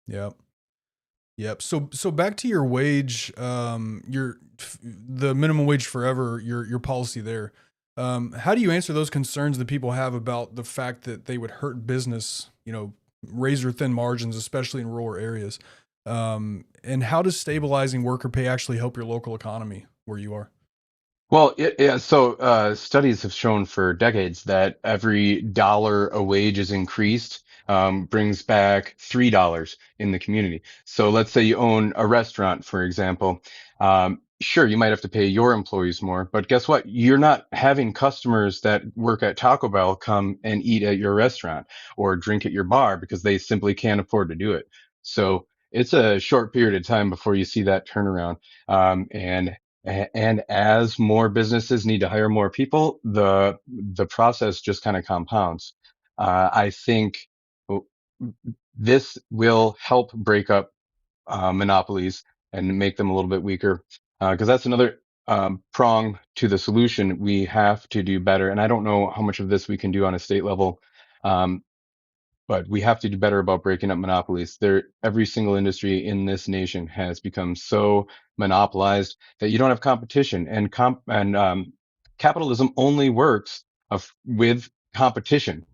Yep. Yep. So back to your wage, the minimum wage forever, your policy there. How do you answer those concerns that people have about the fact that they would hurt business, razor thin margins, especially in rural areas? And how does stabilizing worker pay actually help your local economy where you are? Well, studies have shown for decades that every dollar a wage is increased brings back $3 in the community. So let's say you own a restaurant, for example. Sure, you might have to pay your employees more, but guess what? You're not having customers that work at Taco Bell come and eat at your restaurant or drink at your bar because they simply can't afford to do it. So it's a short period of time before you see that turnaround. And as more businesses need to hire more people, the process just kind of compounds. I think this will help break up monopolies and make them a little bit weaker, because that's another prong to the solution. We have to do better, and I don't know how much of this we can do on a state level. Um, but we have to do better about breaking up monopolies. Every single industry in this nation has become so monopolized that you don't have competition, and capitalism only works with competition.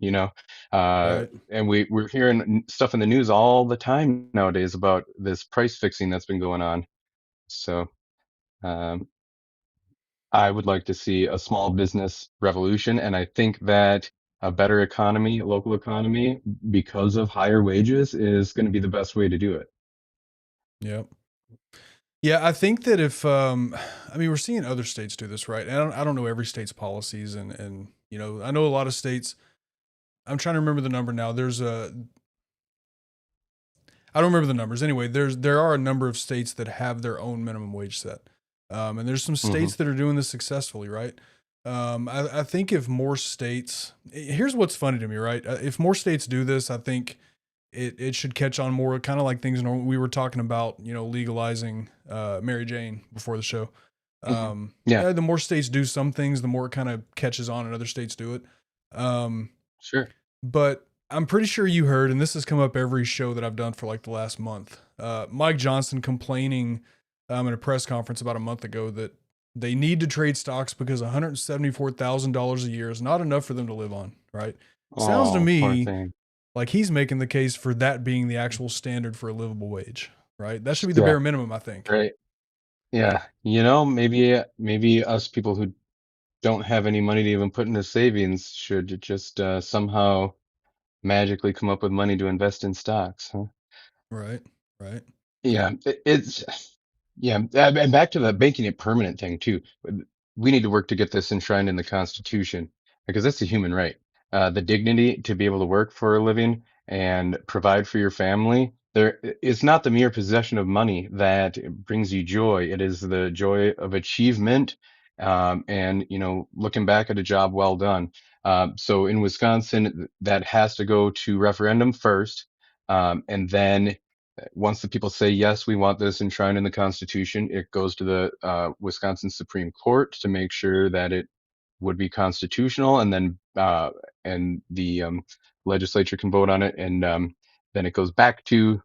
Right. And we're hearing stuff in the news all the time nowadays about this price fixing that's been going on. So um, I would like to see a small business revolution, and I think that a better economy, local economy, because of higher wages, is going to be the best way to do it. Yep. Yeah, I think that if I mean we're seeing other states do this, right? And I don't know every state's policies, and I know a lot of states. I'm trying to remember the number now. I don't remember the numbers. Anyway, there are a number of states that have their own minimum wage set, and there's some Hmm. states that are doing this successfully, right? I think if more states, here's what's funny to me, right? If more states do this, I think it should catch on more, kind of like things we were talking about, legalizing Mary Jane before the show. Hmm. Yeah, Yeah, the more states do some things, the more it kind of catches on, and other states do it. Um, sure. but I'm pretty sure you heard, and this has come up every show that I've done for like the last month. Mike Johnson complaining in a press conference about a month ago that they need to trade stocks because $174,000 a year is not enough for them to live on. Right? Sounds to Oh, poor me thing. like he's making the case for that being the actual standard for a livable wage. Right? That should be the Yeah, bare minimum, I think. right. Yeah, maybe us people who don't have any money to even put into savings should just somehow magically come up with money to invest in stocks, huh? Right? Right? Yeah, yeah, and back to the making it permanent thing too. We need to work to get this enshrined in the Constitution because that's a human right. The dignity to be able to work for a living and provide for your family. It's not the mere possession of money that brings you joy. It is the joy of achievement, and looking back at a job well done. So in Wisconsin, that has to go to referendum first, and then once the people say, yes, we want this enshrined in the Constitution, it goes to the Wisconsin Supreme Court to make sure that it would be constitutional, and then the legislature can vote on it, and then it goes back to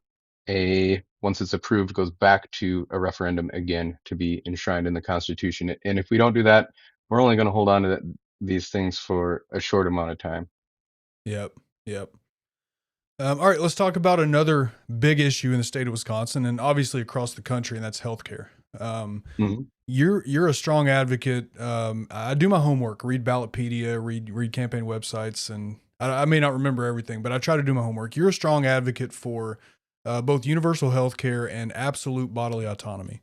once it's approved, it goes back to a referendum again to be enshrined in the Constitution. And if we don't do that, we're only going to hold on to these things for a short amount of time. Yep. Yep. All right, let's talk about another big issue in the state of Wisconsin and obviously across the country, and that's healthcare. Mhm. You're a strong advocate. I do my homework, read Ballotpedia, read campaign websites, and I may not remember everything, but I try to do my homework. You're a strong advocate for both universal health care and absolute bodily autonomy.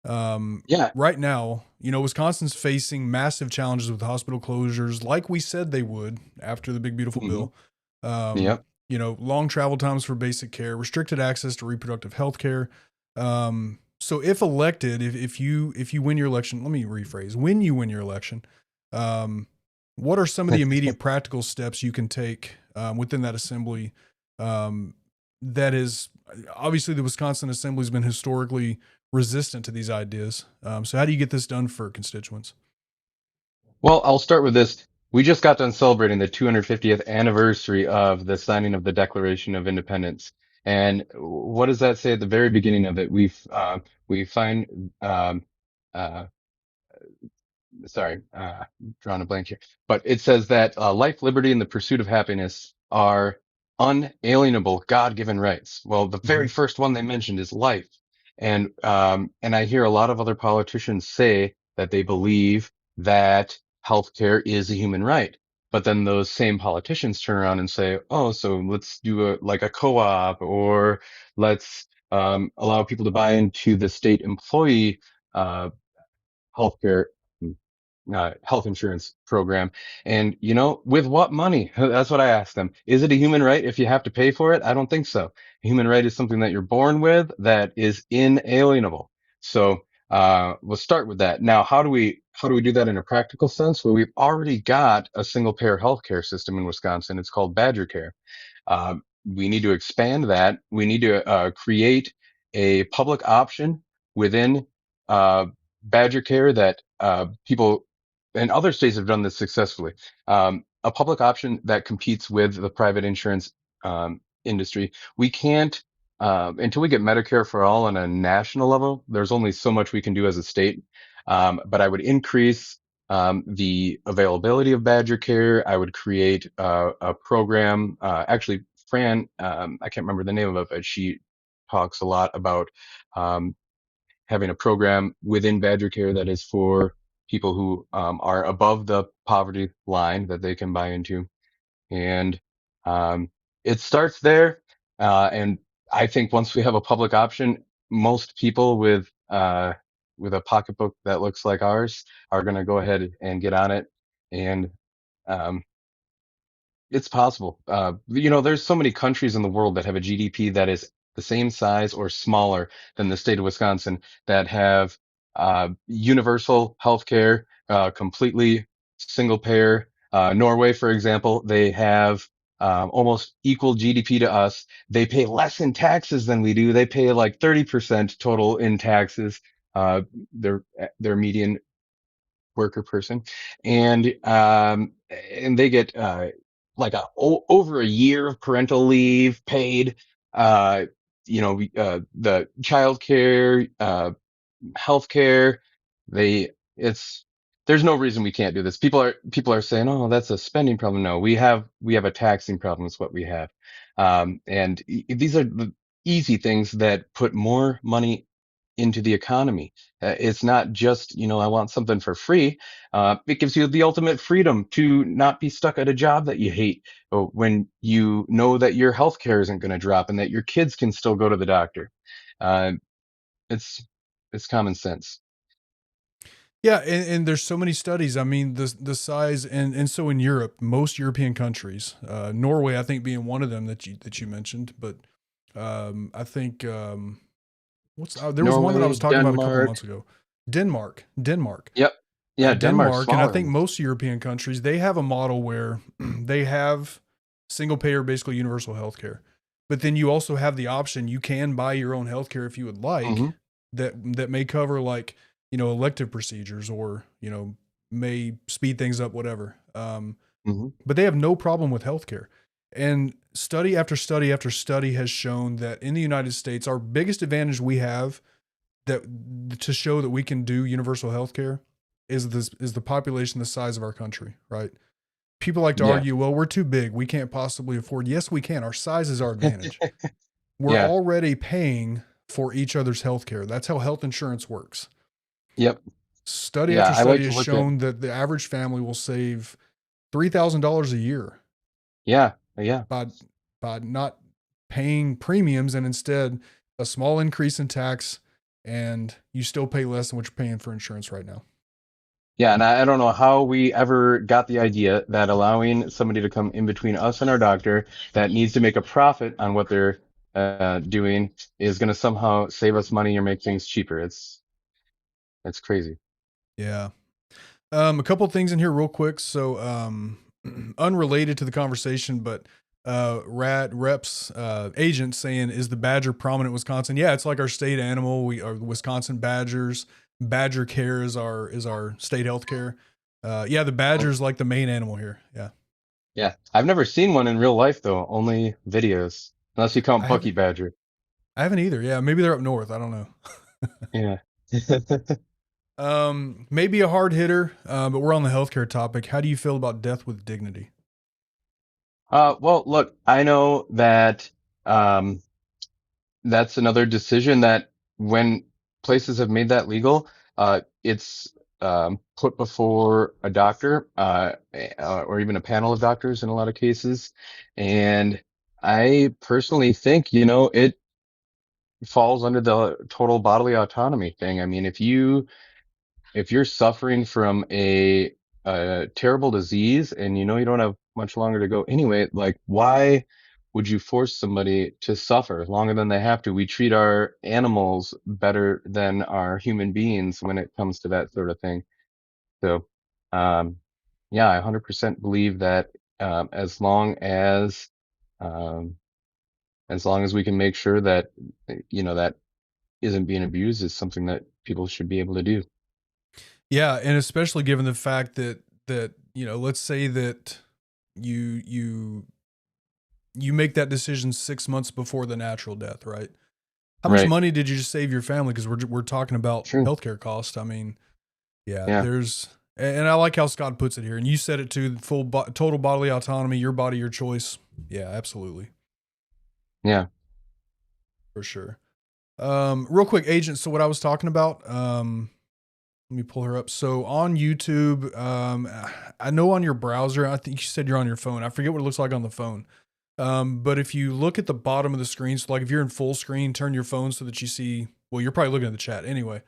Yeah. Right now, Wisconsin's facing massive challenges with hospital closures, like we said they would after the big beautiful Hmm. bill. Um, Yep. Long travel times for basic care, restricted access to reproductive health care. So if elected, if you win your election, let me rephrase, when you win your election, what are some of the immediate practical steps you can take within that assembly? That is obviously the Wisconsin Assembly has been historically resistant to these ideas. So how do you get this done for constituents? Well, I'll start with this. We just got done celebrating the 250th anniversary of the signing of the Declaration of Independence. And what does that say at the very beginning of it? We find, uh, sorry, drawing a blank here, but it says that life, liberty, and the pursuit of happiness are unalienable God-given rights. Well, the very first one they mentioned is life. And I hear a lot of other politicians say that they believe that healthcare is a human right. But then those same politicians turn around and say, oh, so let's do a co-op, or let's allow people to buy into the state employee healthcare health insurance program. And, with what money? That's what I asked them. Is it a human right if you have to pay for it? I don't think so. A human right is something that you're born with that is inalienable. So, we'll start with that. Now, how do we do that in a practical sense? Well, we've already got a single payer healthcare system in Wisconsin. It's called Badger Care. We need to expand that. We need to create a public option within Badger Care that people and other states have done this successfully. A public option that competes with the private insurance industry. We can't until we get Medicare for all on a national level. There's only so much we can do as a state. But I would increase the availability of Badger Care. I would create a program. Actually, Fran, I can't remember the name of it, but she talks a lot about having a program within Badger Care that is for people who are above the poverty line that they can buy into. And it starts there. And I think once we have a public option, most people with a pocketbook that looks like ours are going to go ahead and get on it. And um, it's possible. There's so many countries in the world that have a GDP that is the same size or smaller than the state of Wisconsin that have universal healthcare, completely single payer. Norway, for example, they have almost equal GDP to us. They pay less in taxes than we do. They pay like 30% total in taxes. Their median worker person, and they get over a year of parental leave paid. The child care, health care. They it's There's no reason we can't do this. People are saying, oh, that's a spending problem. No, we have a taxing problem. Is what we have. These are the easy things that put more money into the economy. It's not just, I want something for free. It gives you the ultimate freedom to not be stuck at a job that you hate when you know that your health care isn't going to drop and that your kids can still go to the doctor. Uh, it's, it's common sense. Yeah, and there's so many studies. I mean, the size, and so in Europe, most European countries, Norway, I think being one of them that you mentioned, but I think there was one that I was talking about a couple of months ago. Denmark. Yep. Yeah, Denmark, and I think most European countries, they have a model where they have single payer, basically universal healthcare. But then you also have the option, you can buy your own healthcare if you would like, that may cover elective procedures or, may speed things up, whatever. But they have no problem with healthcare. And study after study after study has shown that in the United States, our biggest advantage we have to show that we can do universal healthcare is the population, the size of our country, right? People like to argue, well, we're too big. We can't possibly afford. Yes, we can. Our size is our advantage. We're already paying for each other's healthcare. That's how health insurance works. Yep. Study after study has shown that the average family will save $3,000 a year. Yeah. By not paying premiums and instead a small increase in tax, and you still pay less than what you're paying for insurance right now. Yeah, and I don't know how we ever got the idea that allowing somebody to come in between us and our doctor that needs to make a profit on what they're doing is going to somehow save us money or make things cheaper. It's crazy. Yeah. A couple of things in here real quick. So, unrelated to the conversation, but reps agent saying, is the badger prominent in Wisconsin? Yeah, it's like our state animal. We are the Wisconsin Badgers. Badger Care is our state health care. The badger is like the main animal here. Yeah. Yeah. I've never seen one in real life though, only videos. unless you count I Bucky haven't, Badger. I haven't either. Yeah, maybe they're up north. I don't know. Yeah. Maybe a hard hitter, but we're on the healthcare topic. How do you feel about death with dignity? Well, look, I know that um, that's another decision that when places have made that legal, it's put before a doctor or even a panel of doctors in a lot of cases. And I personally think, it falls under the total bodily autonomy thing. I mean, if you're suffering from a terrible disease and you don't have much longer to go anyway, like why would you force somebody to suffer longer than they have to? We treat our animals better than our human beings when it comes to that sort of thing. So, um, yeah, I 100% believe that as um, long as we can make sure that that isn't being abused is something that people should be able to do. Yeah, and especially given the fact that let's say that you you you make that decision 6 months before the natural death, right? How much Right. money did you just save your family? Because we're talking about True. healthcare costs. I mean, yeah, Yeah. and I like how Scott puts it here, and you said it too: total bodily autonomy, your body, your choice. Yeah, absolutely, Yeah. for sure. Real quick, agent. So what I was talking about, let me pull her up. So on YouTube, I know on your browser, I think you said you're on your phone. I forget what it looks like on the phone. But if you look at the bottom of the screen, so like if you're in full screen, turn your phone so that you see, well, you're probably looking at the chat anyway.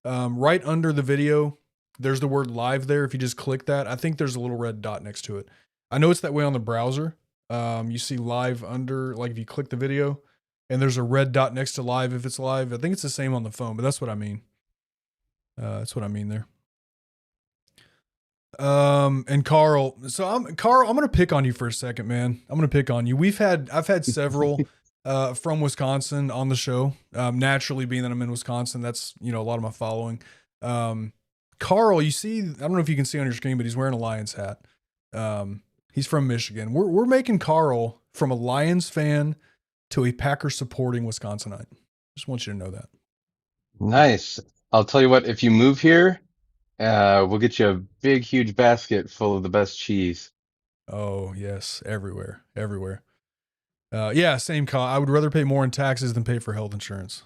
Right under the video, there's the word live there. If you just click that, I think there's a little red dot next to it. I know it's that way on the browser. You see live under, like if you click the video and there's a red dot next to live if it's live. I think it's the same on the phone, but that's what I mean. That's what I mean there. And Carl, I'm going to pick on you for a second, man. I'm going to pick on you. I've had several, from Wisconsin on the show. Naturally being that I'm in Wisconsin, that's, a lot of my following. Carl, you see, I don't know if you can see on your screen, but he's wearing a Lions hat. He's from Michigan. We're making Carl from a Lions fan to a Packers supporting Wisconsinite. Just want you to know that. Nice. I'll tell you what, if you move here, we'll get you a big, huge basket full of the best cheese. Oh, yes. Everywhere. Everywhere. Yeah, same call. I would rather pay more in taxes than pay for health insurance.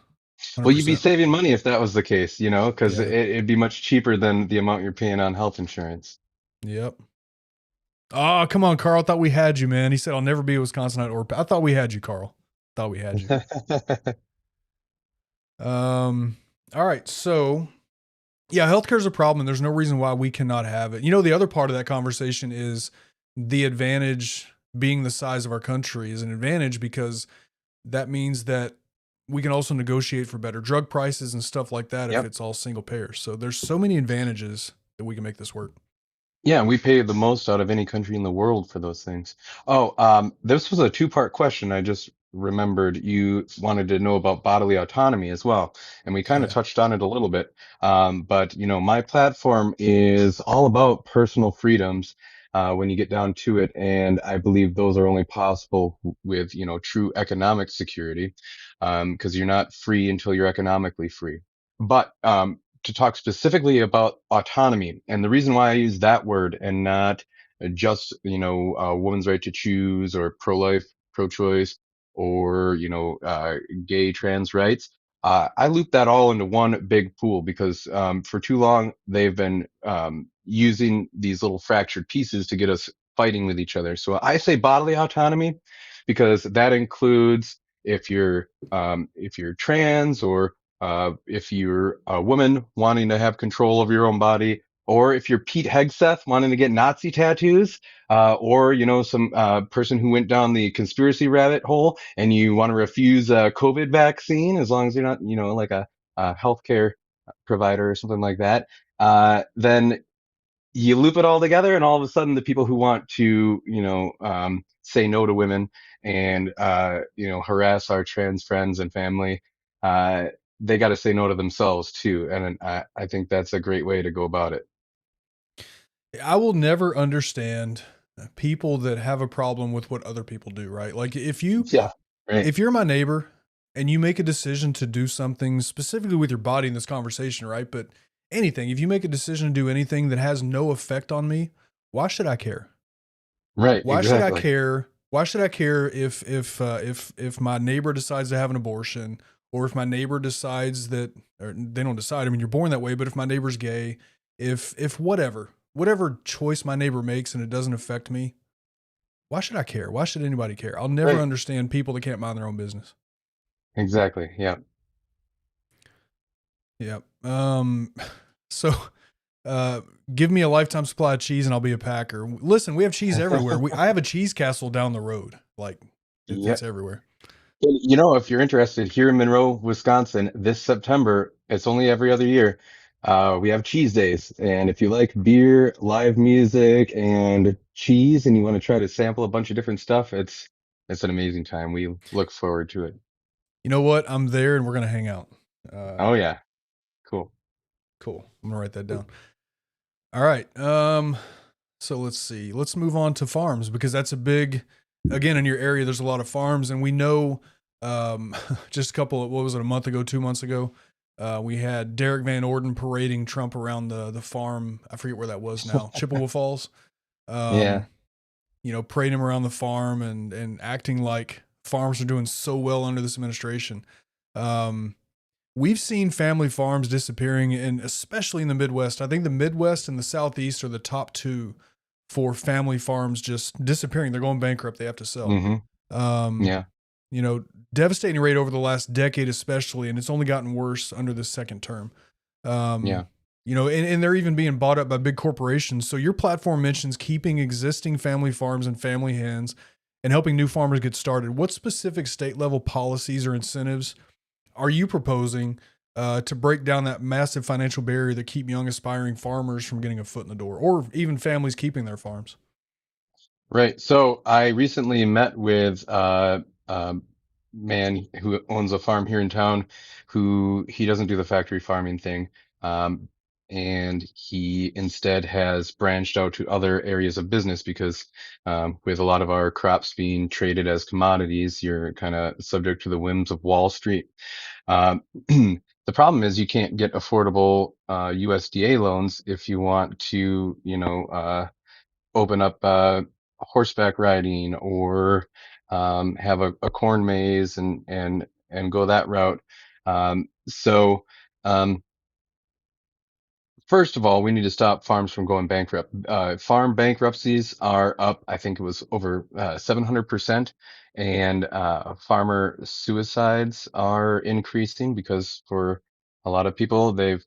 100%. Well, you'd be saving money if that was the case, because Yeah. it'd be much cheaper than the amount you're paying on health insurance. Yep. Oh, come on, Carl. I thought we had you, man. He said, I'll never be a Wisconsinite or I thought we had you, Carl. Thought we had you. All right. So yeah, healthcare is a problem and there's no reason why we cannot have it. The other part of that conversation is the advantage being the size of our country is an advantage because that means that we can also negotiate for better drug prices and stuff like that. Yep. If it's all single payer. So there's so many advantages that we can make this work. Yeah, we pay the most out of any country in the world for those things. Oh, this was a two-part question. I just remembered you wanted to know about bodily autonomy as well, and we kind of Yeah. touched on it a little bit. But my platform is all about personal freedoms when you get down to it, and I believe those are only possible with true economic security, because you're not free until you're economically free. But to talk specifically about autonomy. And the reason why I use that word and not just, a woman's right to choose or pro-life, pro-choice or, gay trans rights. I loop that all into one big pool because, for too long, they've been, using these little fractured pieces to get us fighting with each other. So I say bodily autonomy because that includes if you're trans or if you're a woman wanting to have control over your own body, or if you're Pete Hegseth wanting to get Nazi tattoos, or some person who went down the conspiracy rabbit hole and you want to refuse a COVID vaccine, as long as you're not, like a healthcare provider or something like that, then you loop it all together, and all of a sudden, the people who want to, say no to women and harass our trans friends and family, they got to say no to themselves too. And I think that's a great way to go about it. I will never understand people that have a problem with what other people do, right? Like if you Yeah. Right. If you're my neighbor and you make a decision to do something specifically with your body in this conversation, right? But anything, if you make a decision to do anything that has no effect on me, why should I care? Right. Why should I Exactly. care? Why should I care if my neighbor decides to have an abortion, or if my neighbor decides that, or they don't decide. I mean, you're born that way. But if my neighbor's gay, if whatever choice my neighbor makes and it doesn't affect me, why should I care? Why should anybody care? I'll never Right. understand people that can't mind their own business. Exactly. Yeah. Yep. So, give me a lifetime supply of cheese and I'll be a packer. Listen, we have cheese everywhere. I have a cheese castle down the road. Like Yeah. it's everywhere. You know, if you're interested, here in Monroe, Wisconsin, this September, it's only every other year. We have cheese days. And if you like beer, live music, and cheese, and you want to try to sample a bunch of different stuff, it's an amazing time. We look forward to it. You know what? I'm there and we're going to hang out. Oh yeah. Cool. Cool. I'm going to write that down. All right. So let's see. Let's move on to farms, because that's a big, again, in your area, there's a lot of farms, and we know, just a couple of, what was it, a month ago, 2 months ago, we had Derek Van Orden parading Trump around the farm. I forget where that was now, Chippewa Falls. Yeah. You know, parading him around the farm and acting like farms are doing so well under this administration. We've seen family farms disappearing, and especially in the Midwest. I think the Midwest and the Southeast are the top two for family farms just disappearing. They're going bankrupt. They have to sell. Mm-hmm. Yeah. You know, devastating rate over the last decade, especially, and it's only gotten worse under this second term. Yeah. You know, and they're even being bought up by big corporations. So your platform mentions keeping existing family farms in family hands and helping new farmers get started. What specific state level policies or incentives are you proposing to break down that massive financial barrier that keep young aspiring farmers from getting a foot in the door, or even families keeping their farms? Right. So I recently met with a man who owns a farm here in town, who he doesn't do the factory farming thing. Um, and he instead has branched out to other areas of business because with a lot of our crops being traded as commodities, you're kind of subject to the whims of Wall Street. Um, the problem is you can't get affordable USDA loans if you want to, open up horseback riding or have a corn maze and go that route. So first of all, we need to stop farms from going bankrupt. Farm bankruptcies are up, I think it was over 700%, and farmer suicides are increasing because for a lot of people, they've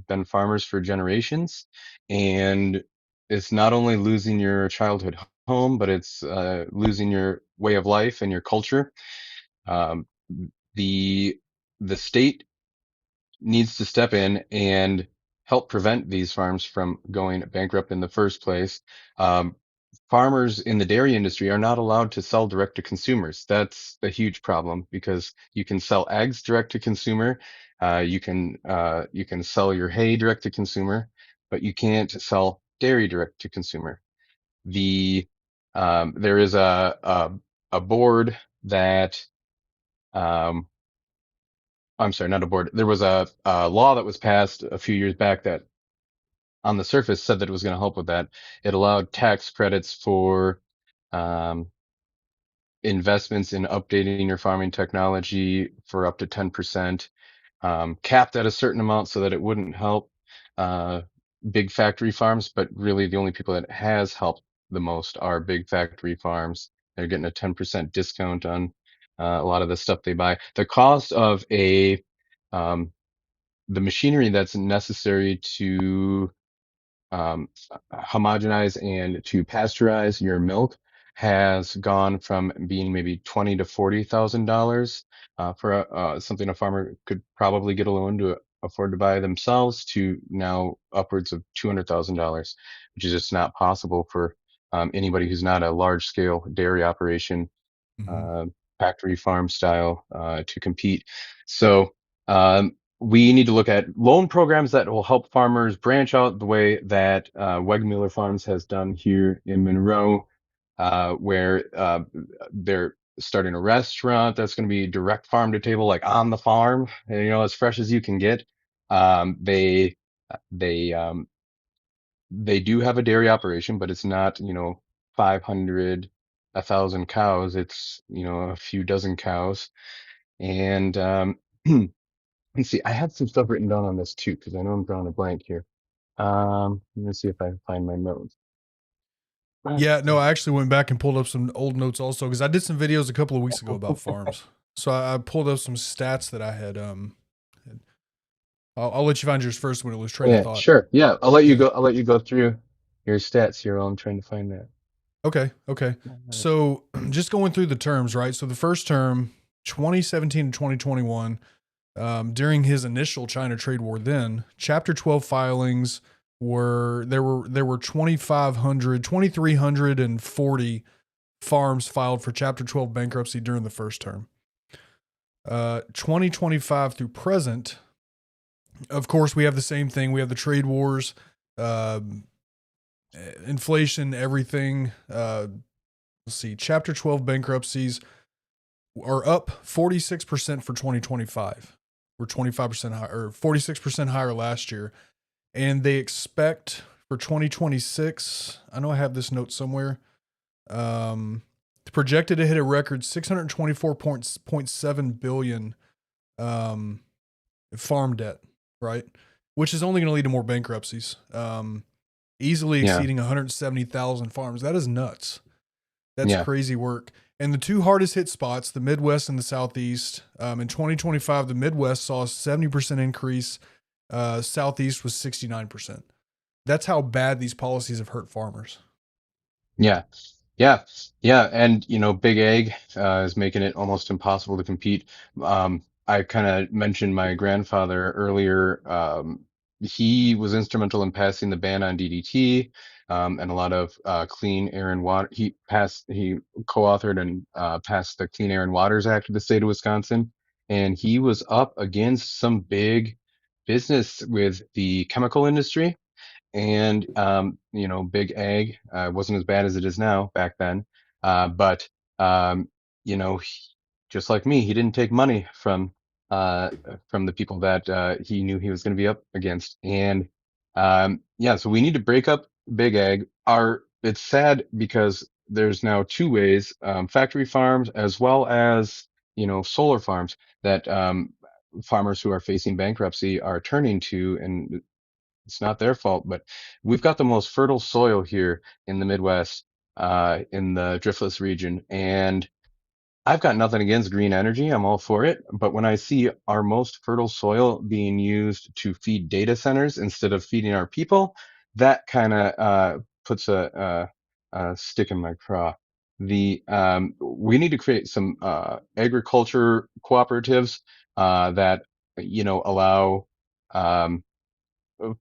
been farmers for generations, and it's not only losing your childhood home, but it's losing your way of life and your culture. Um, the the state needs to step in and help prevent these farms from going bankrupt in the first place. Um, Farmers in the dairy industry are not allowed to sell direct to consumers. That's a huge problem because you can sell eggs direct to consumer. You can sell your hay direct to consumer, but you can't sell dairy direct to consumer. There is a board that um, I'm sorry, not a board. There was a law that was passed a few years back that on the surface said that it was going to help with that. It allowed tax credits for um, investments in updating your farming technology for up to 10%, capped at a certain amount so that it wouldn't help uh, big factory farms. But really, the only people that has helped the most are big factory farms. They're getting a 10% discount on a lot of the stuff they buy. The cost of um, the machinery that's necessary to homogenize and to pasteurize your milk has gone from being maybe $20,000 to $40,000 for something a farmer could probably get a loan to afford to buy themselves to now upwards of $200,000, which is just not possible for anybody who's not a large scale dairy operation, Mm-hmm. uh, factory farm style to compete. So we need to look at loan programs that will help farmers branch out the way that Wegmiller Farms has done here in Monroe, where they're starting a restaurant that's going to be direct farm to table, like on the farm, and, as fresh as you can get. They they do have a dairy operation, but it's not, 500, 1,000 cows. It's, a few dozen cows. And, let's see, I had some stuff written down on this too, because I know I'm drawing a blank here. Let me see if I can find my notes. Yeah, no, I actually went back and pulled up some old notes also because I did some videos a couple of weeks ago about farms. So I pulled up some stats that I had. I'll let you find yours first when it was train of Yeah, thought. sure. Yeah, I'll let you go. I'll let you go through your stats here while I'm trying to find that. Okay. So just going through the terms, right? So the first term, 2017 to 2021, during his initial China trade war, then Chapter 12 filings were 2,340 farms filed for Chapter 12 bankruptcy during the first term. 2025 through present, of course, we have the same thing. We have the trade wars, inflation, everything. Let's see, Chapter 12 bankruptcies are up 46% for 2025. We're 25% higher, or 46% higher last year. And they expect for 2026, I know I have this note somewhere, projected to hit a record 624.7 billion farm debt, right? Which is only going to lead to more bankruptcies. Easily exceeding 170,000 farms. That is nuts. That's crazy work. And the two hardest hit spots, the Midwest and the Southeast, in 2025, the Midwest saw a 70% increase. Southeast was 69%. That's how bad these policies have hurt farmers. Yeah. And, Big Ag is making it almost impossible to compete. I kind of mentioned my grandfather earlier. He was instrumental in passing the ban on DDT, and a lot of clean air and water. He co-authored and passed the Clean Air and Waters Act of the state of Wisconsin. And he was up against some big business with the chemical industry. And, Big Ag wasn't as bad as it is now back then. But, just like me, he didn't take money from the people that he knew he was going to be up against. And, so we need to break up Big Ag. It's sad because there's now two ways, factory farms as well as, solar farms that, farmers who are facing bankruptcy are turning to, and it's not their fault, but we've got the most fertile soil here in the Midwest, in the driftless region. And I've got nothing against green energy. I'm all for it. But when I see our most fertile soil being used to feed data centers instead of feeding our people, that kind of puts a stick in my craw. We need to create some agriculture cooperatives that allow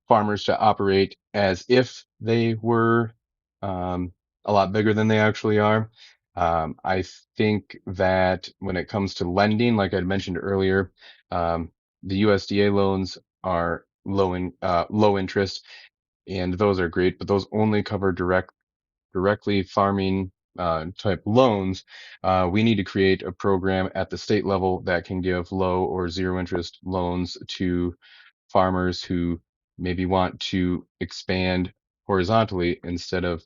farmers to operate as if they were a lot bigger than they actually are. I think that when it comes to lending, like I'd mentioned earlier, the USDA loans are low interest, and those are great, but those only cover directly farming type loans. We need to create a program at the state level that can give low or zero interest loans to farmers who maybe want to expand horizontally instead of,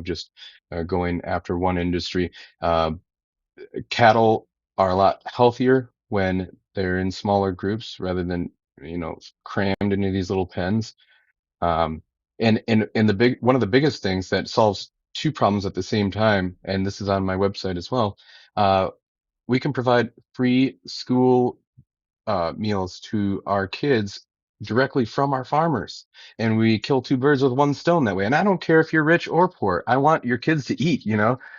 just going after one industry. Cattle are a lot healthier when they're in smaller groups rather than, crammed into these little pens. And one of the biggest things that solves two problems at the same time, and this is on my website as well, we can provide free school meals to our kids directly from our farmers. And we kill two birds with one stone that way. And I don't care if you're rich or poor. I want your kids to eat,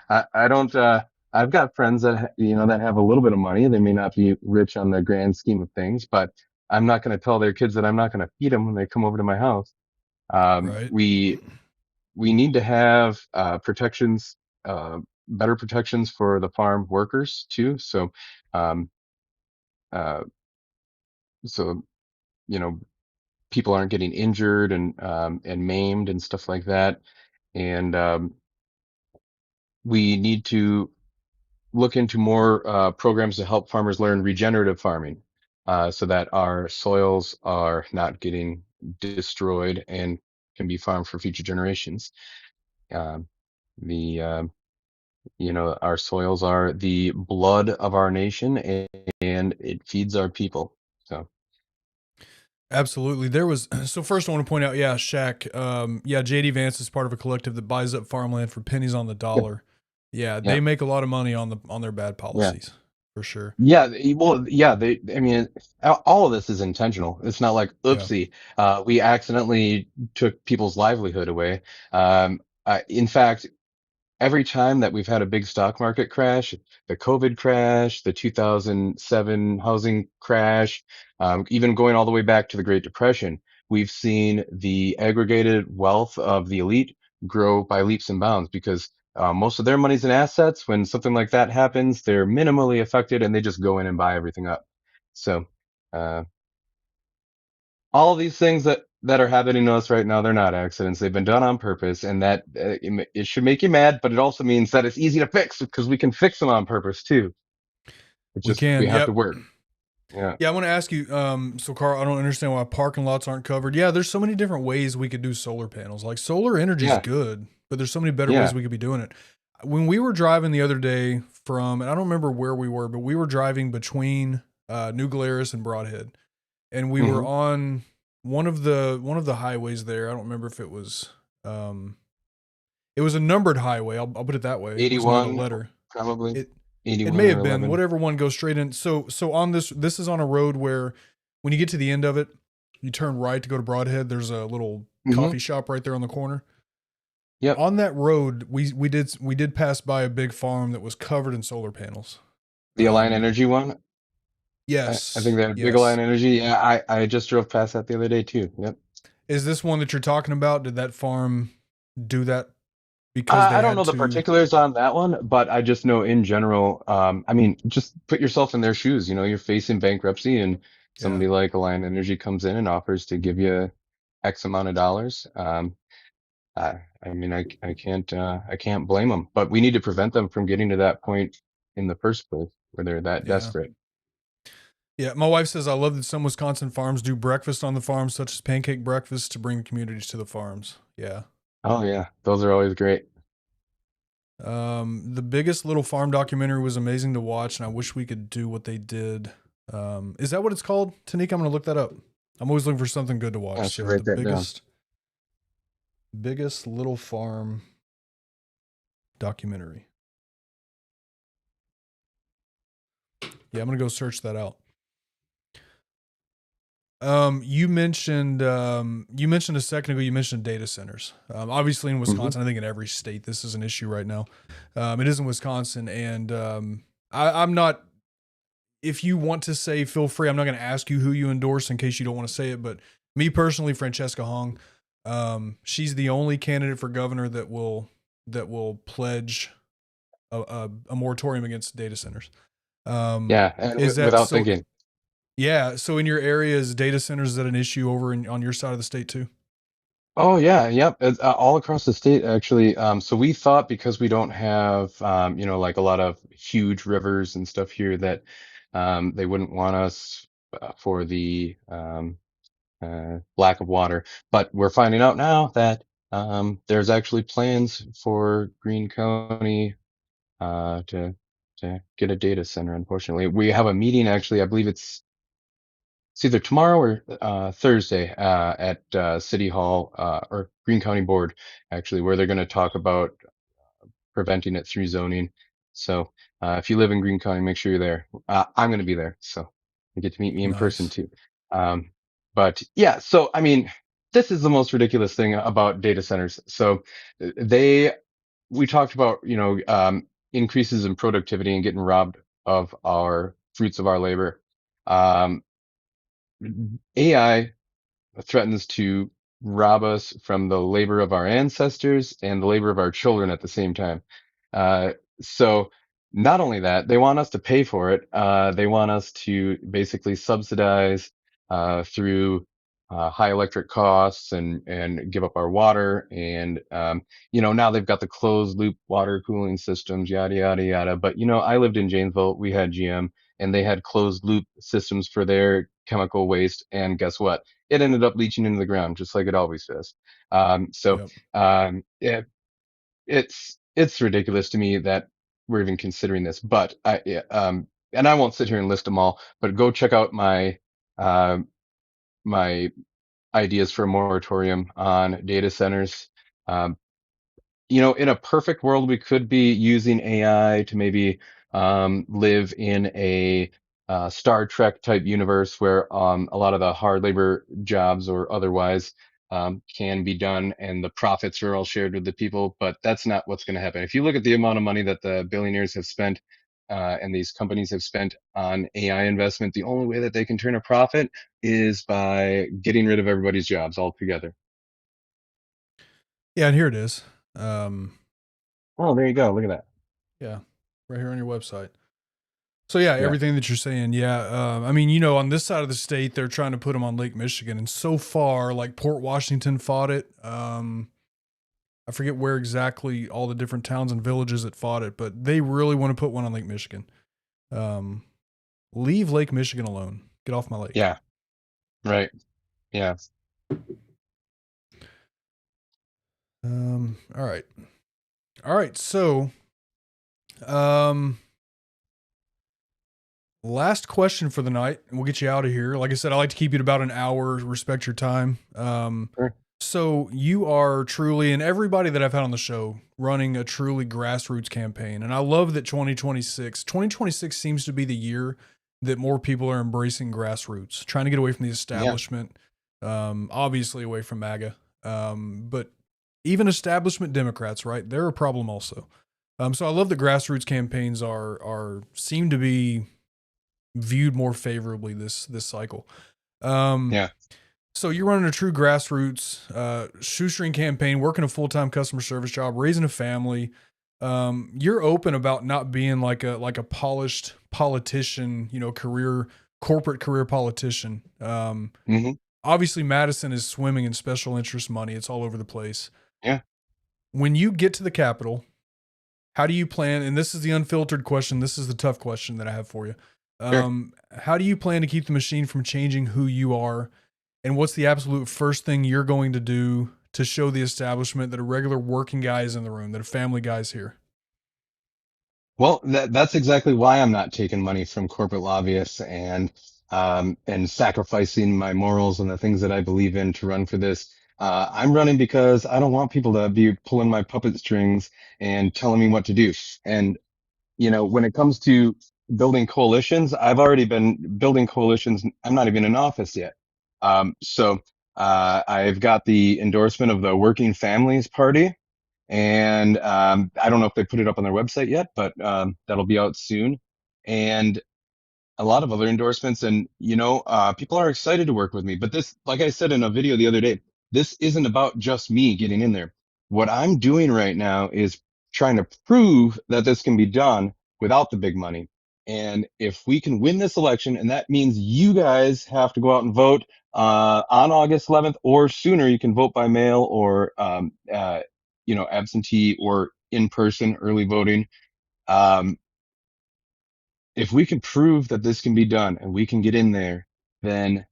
I don't, I've got friends that, that have a little bit of money. They may not be rich on the grand scheme of things, but I'm not going to tell their kids that I'm not going to feed them when they come over to my house. Right. We need to have, protections, better protections for the farm workers too. So, uh, so, people aren't getting injured and maimed and stuff like that. And we need to look into more programs to help farmers learn regenerative farming, so that our soils are not getting destroyed and can be farmed for future generations. Um, the our soils are the blood of our nation, and it feeds our people. So Absolutely. There was so first I want to point out, yeah, Shaq. Yeah, JD Vance is part of a collective that buys up farmland for pennies on the yeah, dollar. Yeah, yeah, they make a lot of money on their bad yeah. policies, for sure. Yeah, well, yeah, I mean, all of this is intentional. It's not like, Yeah. oopsie, we accidentally took people's livelihood away. In fact, every time that we've had a big stock market crash, the COVID crash, the 2007 housing crash, even going all the way back to the Great Depression, we've seen the aggregated wealth of the elite grow by leaps and bounds because most of their money's in assets. When something like that happens, they're minimally affected and they just go in and buy everything up. So, uh, all of these things that are happening to us right now, they're not accidents. They've been done on purpose, and that it should make you mad, but it also means that it's easy to fix because we can fix them on purpose too. It's We just we can. have to Yep. work. Yeah. Yeah, I want to ask you, so Carl, I don't understand why parking lots aren't covered. Yeah, there's so many different ways we could do solar panels. Like solar energy is Yeah. good, but there's so many better Yeah. ways we could be doing it. When we were driving the other day from, and I don't remember where we were, but we were driving between New Glarus and Broadhead, and we were Hmm. on one of the highways there. I don't remember if um it was a numbered highway. I'll put it that way. It was not a 81, letter. probably. It it 81 may or have been 11. whatever one goes straight in. So on this is on a road where when you get to the end of it, you turn right to go to Broadhead. There's a little Hmm. coffee shop right there on the corner. Yep. On that road, we did pass by a big farm that was covered in solar panels. The Align Um, Energy one. I think yes, they have Big yes. Align Energy. Yeah, I just drove past that the other day too. Yep. Is this one that you're talking about? Did that farm do that because they I don't know had the to? particulars on that one, but I just know in general, I mean, just put yourself in their shoes. You're facing bankruptcy and Yeah, somebody like Alliant Energy comes in and offers to give you X amount of dollars. I mean, I can't blame them, but we need to prevent them from getting to that point in the first place where they're that yeah. desperate. Yeah, my wife says I love that some Wisconsin farms do breakfast on the farm, such as pancake breakfast, to bring communities to the farms. Yeah. Oh yeah, those are always great. The biggest little farm documentary was amazing to watch, and I wish we could do what they did. Is that what it's called, Tanika? I'm gonna look that up. I'm always looking for something good to watch. I should So the write that down. biggest little farm documentary. Yeah, I'm gonna go search that out. You mentioned a second ago, you mentioned data centers. Obviously in Hmm. Wisconsin, I think in every state, this is an issue right now. It is in Wisconsin, and I'm not. If you want to say, feel free. I'm not going to ask you who you endorse in case you don't want to say it. But me personally, Francesca Hong, she's the only candidate for governor that will pledge a moratorium against data centers. Yeah, and Is that without so? thinking. Yeah. So in your area, is data centers, is that an issue over on your side of the state too? Oh yeah, yep. It's, all across the state actually. So we thought because we don't have, like a lot of huge rivers and stuff here that they wouldn't want us for the lack of water. But we're finding out now that there's actually plans for Greene County to get a data center. Unfortunately, we have a meeting actually. I believe it's either tomorrow or Thursday at City Hall or Greene County Board, actually, where they're going to talk about preventing it through zoning. So if you live in Greene County, make sure you're there. I'm going to be there, so you get to meet me in person Nice. too. Um, but yeah, so I mean, this is the most ridiculous thing about data centers. So they, we talked about, increases in productivity and getting robbed of our fruits of our labor. Um, AI threatens to rob us from the labor of our ancestors and the labor of our children at the same time. Uh, so not only that, they want us to pay for it. They want us to basically subsidize through high electric costs and give up our water. And, now they've got the closed loop water cooling systems, yada, yada, yada. But, I lived in Janesville. We had GM and they had closed loop systems for their chemical waste. And guess what? It ended up leaching into the ground just like it always does. Yep. It's ridiculous to me that we're even considering this, but and I won't sit here and list them all, but go check out uh, my ideas for a moratorium on data centers. Um, in a perfect world, we could be using AI to maybe live in a Star Trek type universe where a lot of the hard labor jobs or otherwise can be done and the profits are all shared with the people. But that's not what's going to happen. If you look at the amount of money that the billionaires have spent and these companies have spent on AI investment, the only way that they can turn a profit is by getting rid of everybody's jobs altogether. Yeah, and here it is. Um, Oh, there you go. Look at that. yeah, right here on your website. So yeah, Yeah. everything that you're saying, yeah. I mean, on this side of the state, they're trying to put them on Lake Michigan, and so far, like Port Washington fought it. I forget where exactly all the different towns and villages that fought it, but they really want to put one on Lake Michigan. Leave Lake Michigan alone. Get off my lake. Yeah. Right. Yeah. All right. All right. So, last question for the night, and we'll get you out of here. Like I said, I like to keep you at about an hour, respect your time. Sure. So you are truly, and everybody that I've had on the show, running a truly grassroots campaign. And I love that 2026 seems to be the year that more people are embracing grassroots, trying to get away from the establishment, obviously away from MAGA. But even establishment Democrats, right? They're a problem also. So I love that grassroots campaigns seem to be viewed more favorably this cycle. Yeah. So you're running a true grassroots shoestring campaign, working a full-time customer service job, raising a family. You're open about not being like a polished politician, corporate career politician. Obviously Madison is swimming in special interest money. It's all over the place. Yeah. When you get to the Capitol, how do you plan? And this is the unfiltered question. This is the tough question that I have for you. Sure. How do you plan to keep the machine from changing who you are? And what's the absolute first thing you're going to do to show the establishment that a regular working guy is in the room, that a family guy's here? Well, that's exactly why I'm not taking money from corporate lobbyists and sacrificing my morals and the things that I believe in to run for this. I'm running because I don't want people to be pulling my puppet strings and telling me what to do. And, when it comes to building coalitions, I've already been building coalitions. I'm not even in office yet. So I've got the endorsement of the Working Families Party. And I don't know if they put it up on their website yet, but that'll be out soon. And a lot of other endorsements. And, people are excited to work with me. But this, like I said in a video the other day, this isn't about just me getting in there. What I'm doing right now is trying to prove that this can be done without the big money. And if we can win this election, and that means you guys have to go out and vote on August 11th or sooner, you can vote by mail or, absentee or in person early voting. If we can prove that this can be done and we can get in there, then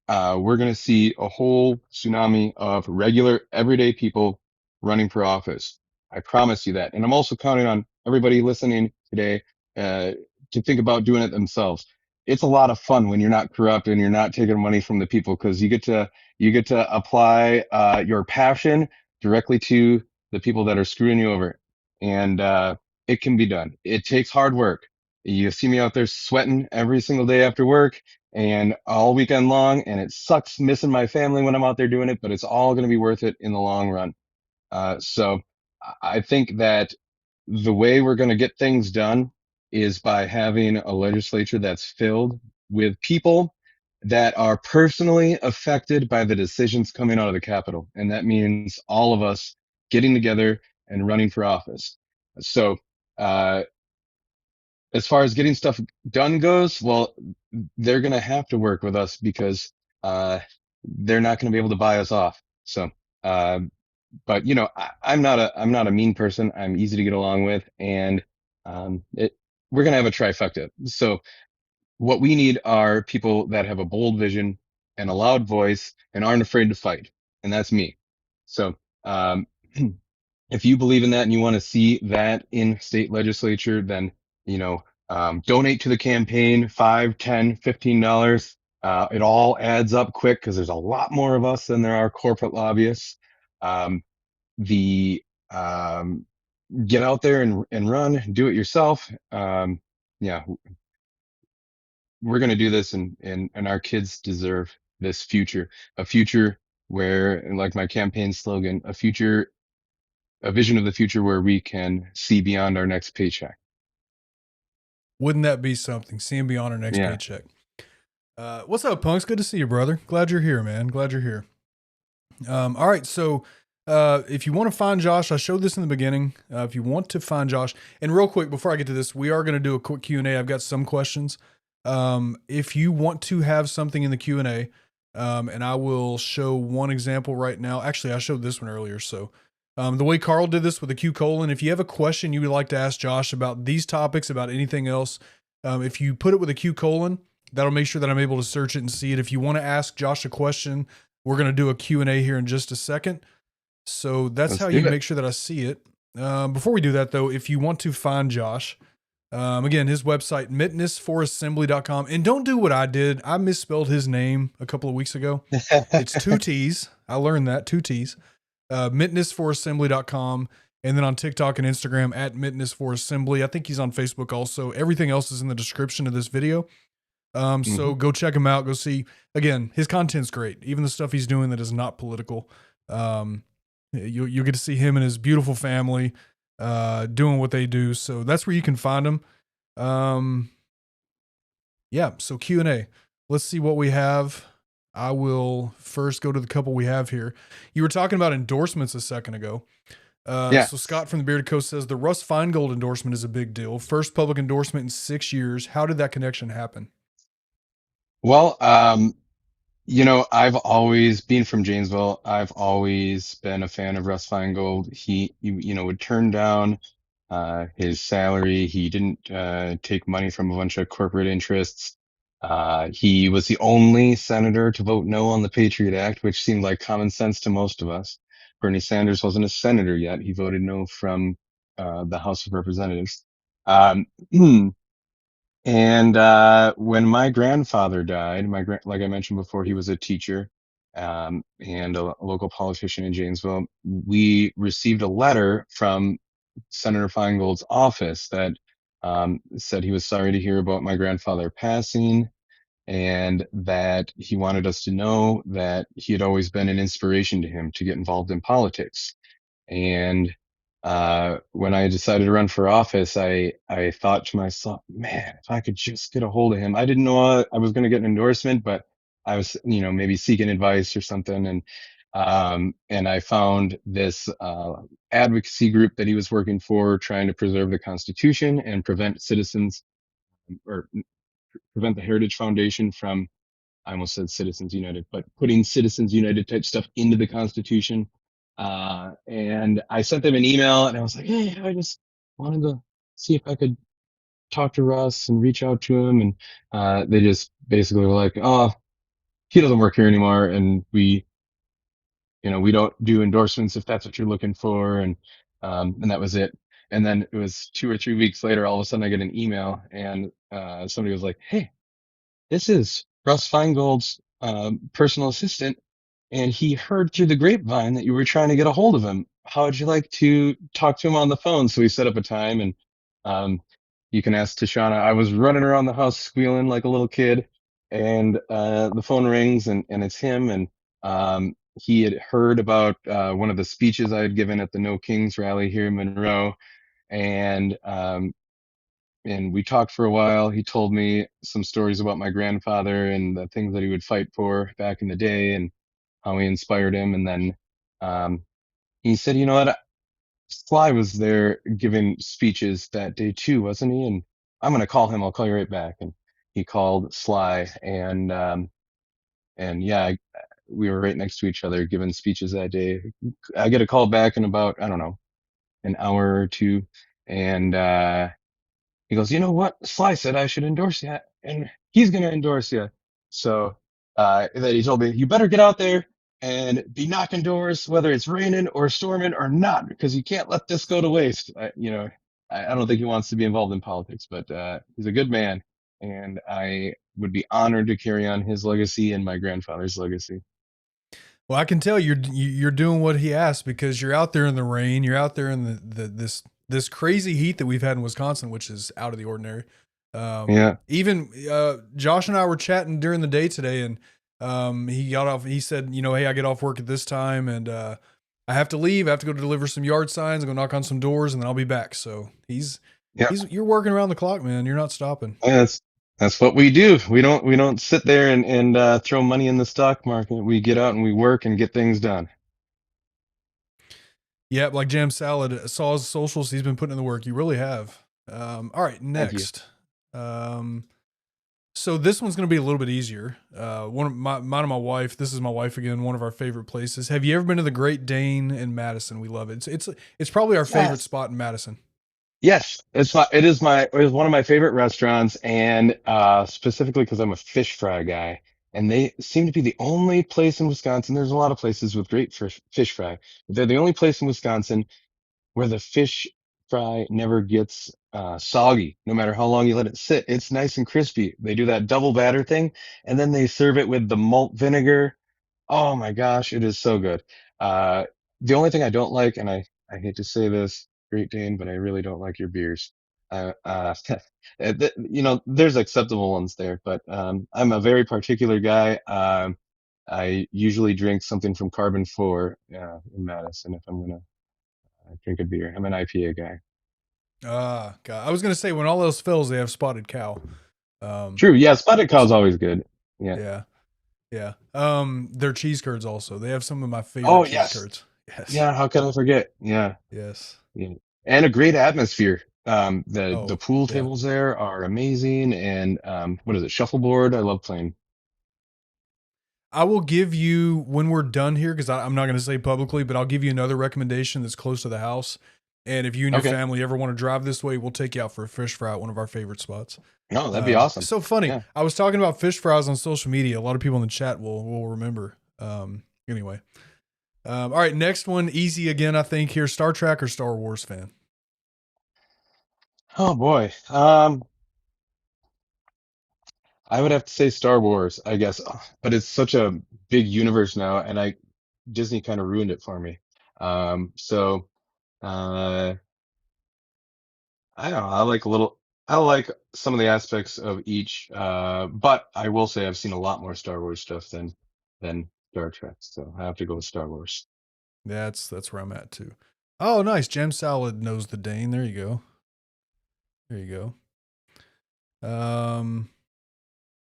we're going to see a whole tsunami of regular, everyday people running for office. I promise you that. And I'm also counting on everybody listening today to think about doing it themselves. It's a lot of fun when you're not corrupt and you're not taking money from the people, because you get to apply your passion directly to the people that are screwing you over. And it can be done. It takes hard work. You see me out there sweating every single day after work and all weekend long, and it sucks missing my family when I'm out there doing it, but it's all going to be worth it in the long run. So I think that the way we're going to get things done is by having a legislature that's filled with people that are personally affected by the decisions coming out of the Capitol. And that means all of us getting together and running for office. So, as far as getting stuff done goes, well, they're going to have to work with us because they're not going to be able to buy us off. So, but you know, I'm not a mean person. I'm easy to get along with, and we're going to have a trifecta. So what we need are people that have a bold vision and a loud voice and aren't afraid to fight. And that's me. So, if you believe in that and you want to see that in state legislature, then, you know, donate to the campaign, $5, $10, $15. It all adds up quick because there's a lot more of us than there are corporate lobbyists. The, get out there and run, do it yourself. Yeah, we're going to do this, and our kids deserve this future, a future where, and like my campaign slogan, a vision of the future where we can see beyond our next paycheck. Wouldn't that be something? Seeing beyond our next Yeah. paycheck. What's up, Punks? Good to see you, brother. Glad you're here, man. Glad you're here. All right. So, if you want to find Josh, I showed this in the beginning. If you want to find Josh, and real quick, before I get to this, we are going to do a quick Q&A. I've got some questions. If you want to have something in the Q&A, and I will show one example right now. Actually, I showed this one earlier. So, the way Carl did this with a Q colon, if you have a question you would like to ask Josh about these topics, about anything else, if you put it with a Q colon, that'll make sure that I'm able to search it and see it. If you want to ask Josh a question, we're going to do a Q&A here in just a second. So that's how you make sure that I see it. Before we do that, though, if you want to find Josh, again, his website, mittnessforassembly.com. And don't do what I did. I misspelled his name a couple of weeks ago. It's 2 T's. I learned that, 2 T's. Mittnessforassembly.com. And then on TikTok and Instagram at mittnessforassembly. I think he's on Facebook also. Everything else is in the description of this video. So go check him out. Go see, again, his content's great. Even the stuff he's doing that is not political. You'll get to see him and his beautiful family doing what they do. So that's where you can find them. Yeah, so Q&A. Let's see what we have. I will first go to the couple we have here. You were talking about endorsements a second ago. So Scott from the Bearded Coast says the Russ Feingold endorsement is a big deal. First public endorsement in 6 years. How did that connection happen? Well, you know, I've always been from Janesville. I've always been a fan of Russ Feingold. He you know, would turn down his salary. He didn't take money from a bunch of corporate interests. He was the only senator to vote no on the Patriot Act, which seemed like common sense to most of us. Bernie Sanders wasn't a senator yet. He voted no from the House of Representatives. And when my grandfather died, like I mentioned before, he was a teacher and a local politician in Janesville. We received a letter from Senator Feingold's office that said he was sorry to hear about my grandfather passing, and that he wanted us to know that he had always been an inspiration to him to get involved in politics. And when I decided to run for office, I thought to myself, man, if I could just get a hold of him. I didn't know I was going to get an endorsement, but I was, you know, maybe seeking advice or something. And I found this advocacy group that he was working for, trying to preserve the Constitution and prevent the Heritage Foundation from, I almost said Citizens United, but putting Citizens United type stuff into the Constitution. And I sent them an email and I was like, hey, I just wanted to see if I could talk to Russ and reach out to him. And they just basically were like, oh, he doesn't work here anymore. And we don't do endorsements if that's what you're looking for. And that was it. And then it was 2 or 3 weeks later, all of a sudden I get an email and somebody was like, hey, this is Russ Feingold's personal assistant, and he heard through the grapevine that you were trying to get a hold of him. How would you like to talk to him on the phone? So we set up a time, and you can ask Tashana. I was running around the house squealing like a little kid, and the phone rings, and it's him, and he had heard about one of the speeches I had given at the No Kings rally here in Monroe, and we talked for a while. He told me some stories about my grandfather and the things that he would fight for back in the day and how he inspired him. And then he said, you know what? Sly was there giving speeches that day too, wasn't he? And I'm going to call him. I'll call you right back. And he called Sly. And yeah, we were right next to each other giving speeches that day. I get a call back in about, I don't know, an hour or two. And, he goes, you know what? Sly said I should endorse you, and he's going to endorse you. So, then he told me, you better get out there and be knocking doors, whether it's raining or storming or not, because you can't let this go to waste. I don't think he wants to be involved in politics, but, he's a good man, and I would be honored to carry on his legacy and my grandfather's legacy. Well, I can tell you're doing what he asked, because you're out there in the rain, you're out there in this crazy heat that we've had in Wisconsin, which is out of the ordinary. Yeah. Even Josh and I were chatting during the day today, and he got off. He said, hey, I get off work at this time, and I have to leave. I have to go deliver some yard signs, and go knock on some doors, and then I'll be back. So you're working around the clock, man. You're not stopping. That's what we do. We don't sit there and throw money in the stock market. We get out and we work and get things done. Yeah, like Jam Salad saw his socials. He's been putting in the work. You really have. All right, next. So this one's going to be a little bit easier. Mine and my wife. This is my wife again. One of our favorite places. Have you ever been to the Great Dane in Madison? We love it. It's probably our favorite spot in Madison. Yes, it is one of my favorite restaurants, and specifically because I'm a fish fry guy, and they seem to be the only place in Wisconsin. There's a lot of places with great fish fry, but they're the only place in Wisconsin where the fish fry never gets soggy, no matter how long you let it sit. It's nice and crispy. They do that double batter thing, and then they serve it with the malt vinegar. Oh my gosh, it is so good. The only thing I don't like, and I hate to say this, Great Dane, but I really don't like your beers. There's acceptable ones there, but I'm a very particular guy. I usually drink something from Carbon 4 in Madison if I'm gonna drink a beer. I'm an IPA guy. God. I was gonna say, when all else fails, they have Spotted Cow. True, yeah, Spotted Cow's always good. Yeah. Their cheese curds also. They have some of my favorite cheese curds. Yes. Yeah, how can I forget? Yeah. Yes. Yeah. And a great atmosphere. The pool tables there are amazing, and what is it, shuffleboard? I love playing. I will give you, when we're done here, because I'm not going to say publicly, but I'll give you another recommendation that's close to the house. And if you and your family ever want to drive this way, we'll take you out for a fish fry at one of our favorite spots. No, that'd be awesome. So funny. Yeah. I was talking about fish fries on social media. A lot of people in the chat will remember. Anyway. All right, next one, easy again, I think here. Star Trek or Star Wars fan? Oh boy. I would have to say Star Wars, I guess, but it's such a big universe now, and Disney kind of ruined it for me. So I don't know. I like some of the aspects of each, but I will say I've seen a lot more Star Wars stuff than Star Trek, so I have to go with Star Wars. That's where I'm at too. Oh, nice. Gem Salad knows the Dane. There you go. There you go.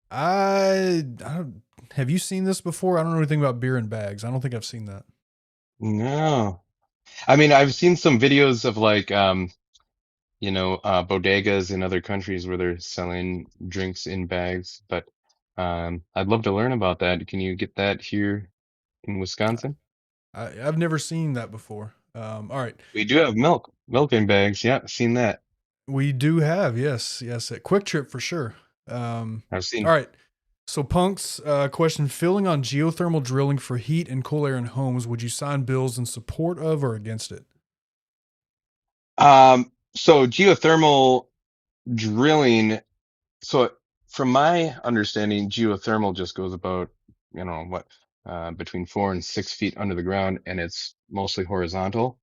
I don't, have you seen this before? I don't know anything about beer in bags. I don't think I've seen that. No. I mean, I've seen some videos of like, bodegas in other countries where they're selling drinks in bags, but I'd love to learn about that. Can you get that here in Wisconsin? I've never seen that before. All right. We do have milk in bags. Yeah, seen that. We do have, yes, at Quick Trip for sure. I've seen. All right. So Punk's question, filling on geothermal drilling for heat and cool air in homes, would you sign bills in support of or against it? So geothermal drilling, so from my understanding, geothermal just goes about, between 4 and 6 feet under the ground, and it's mostly horizontal.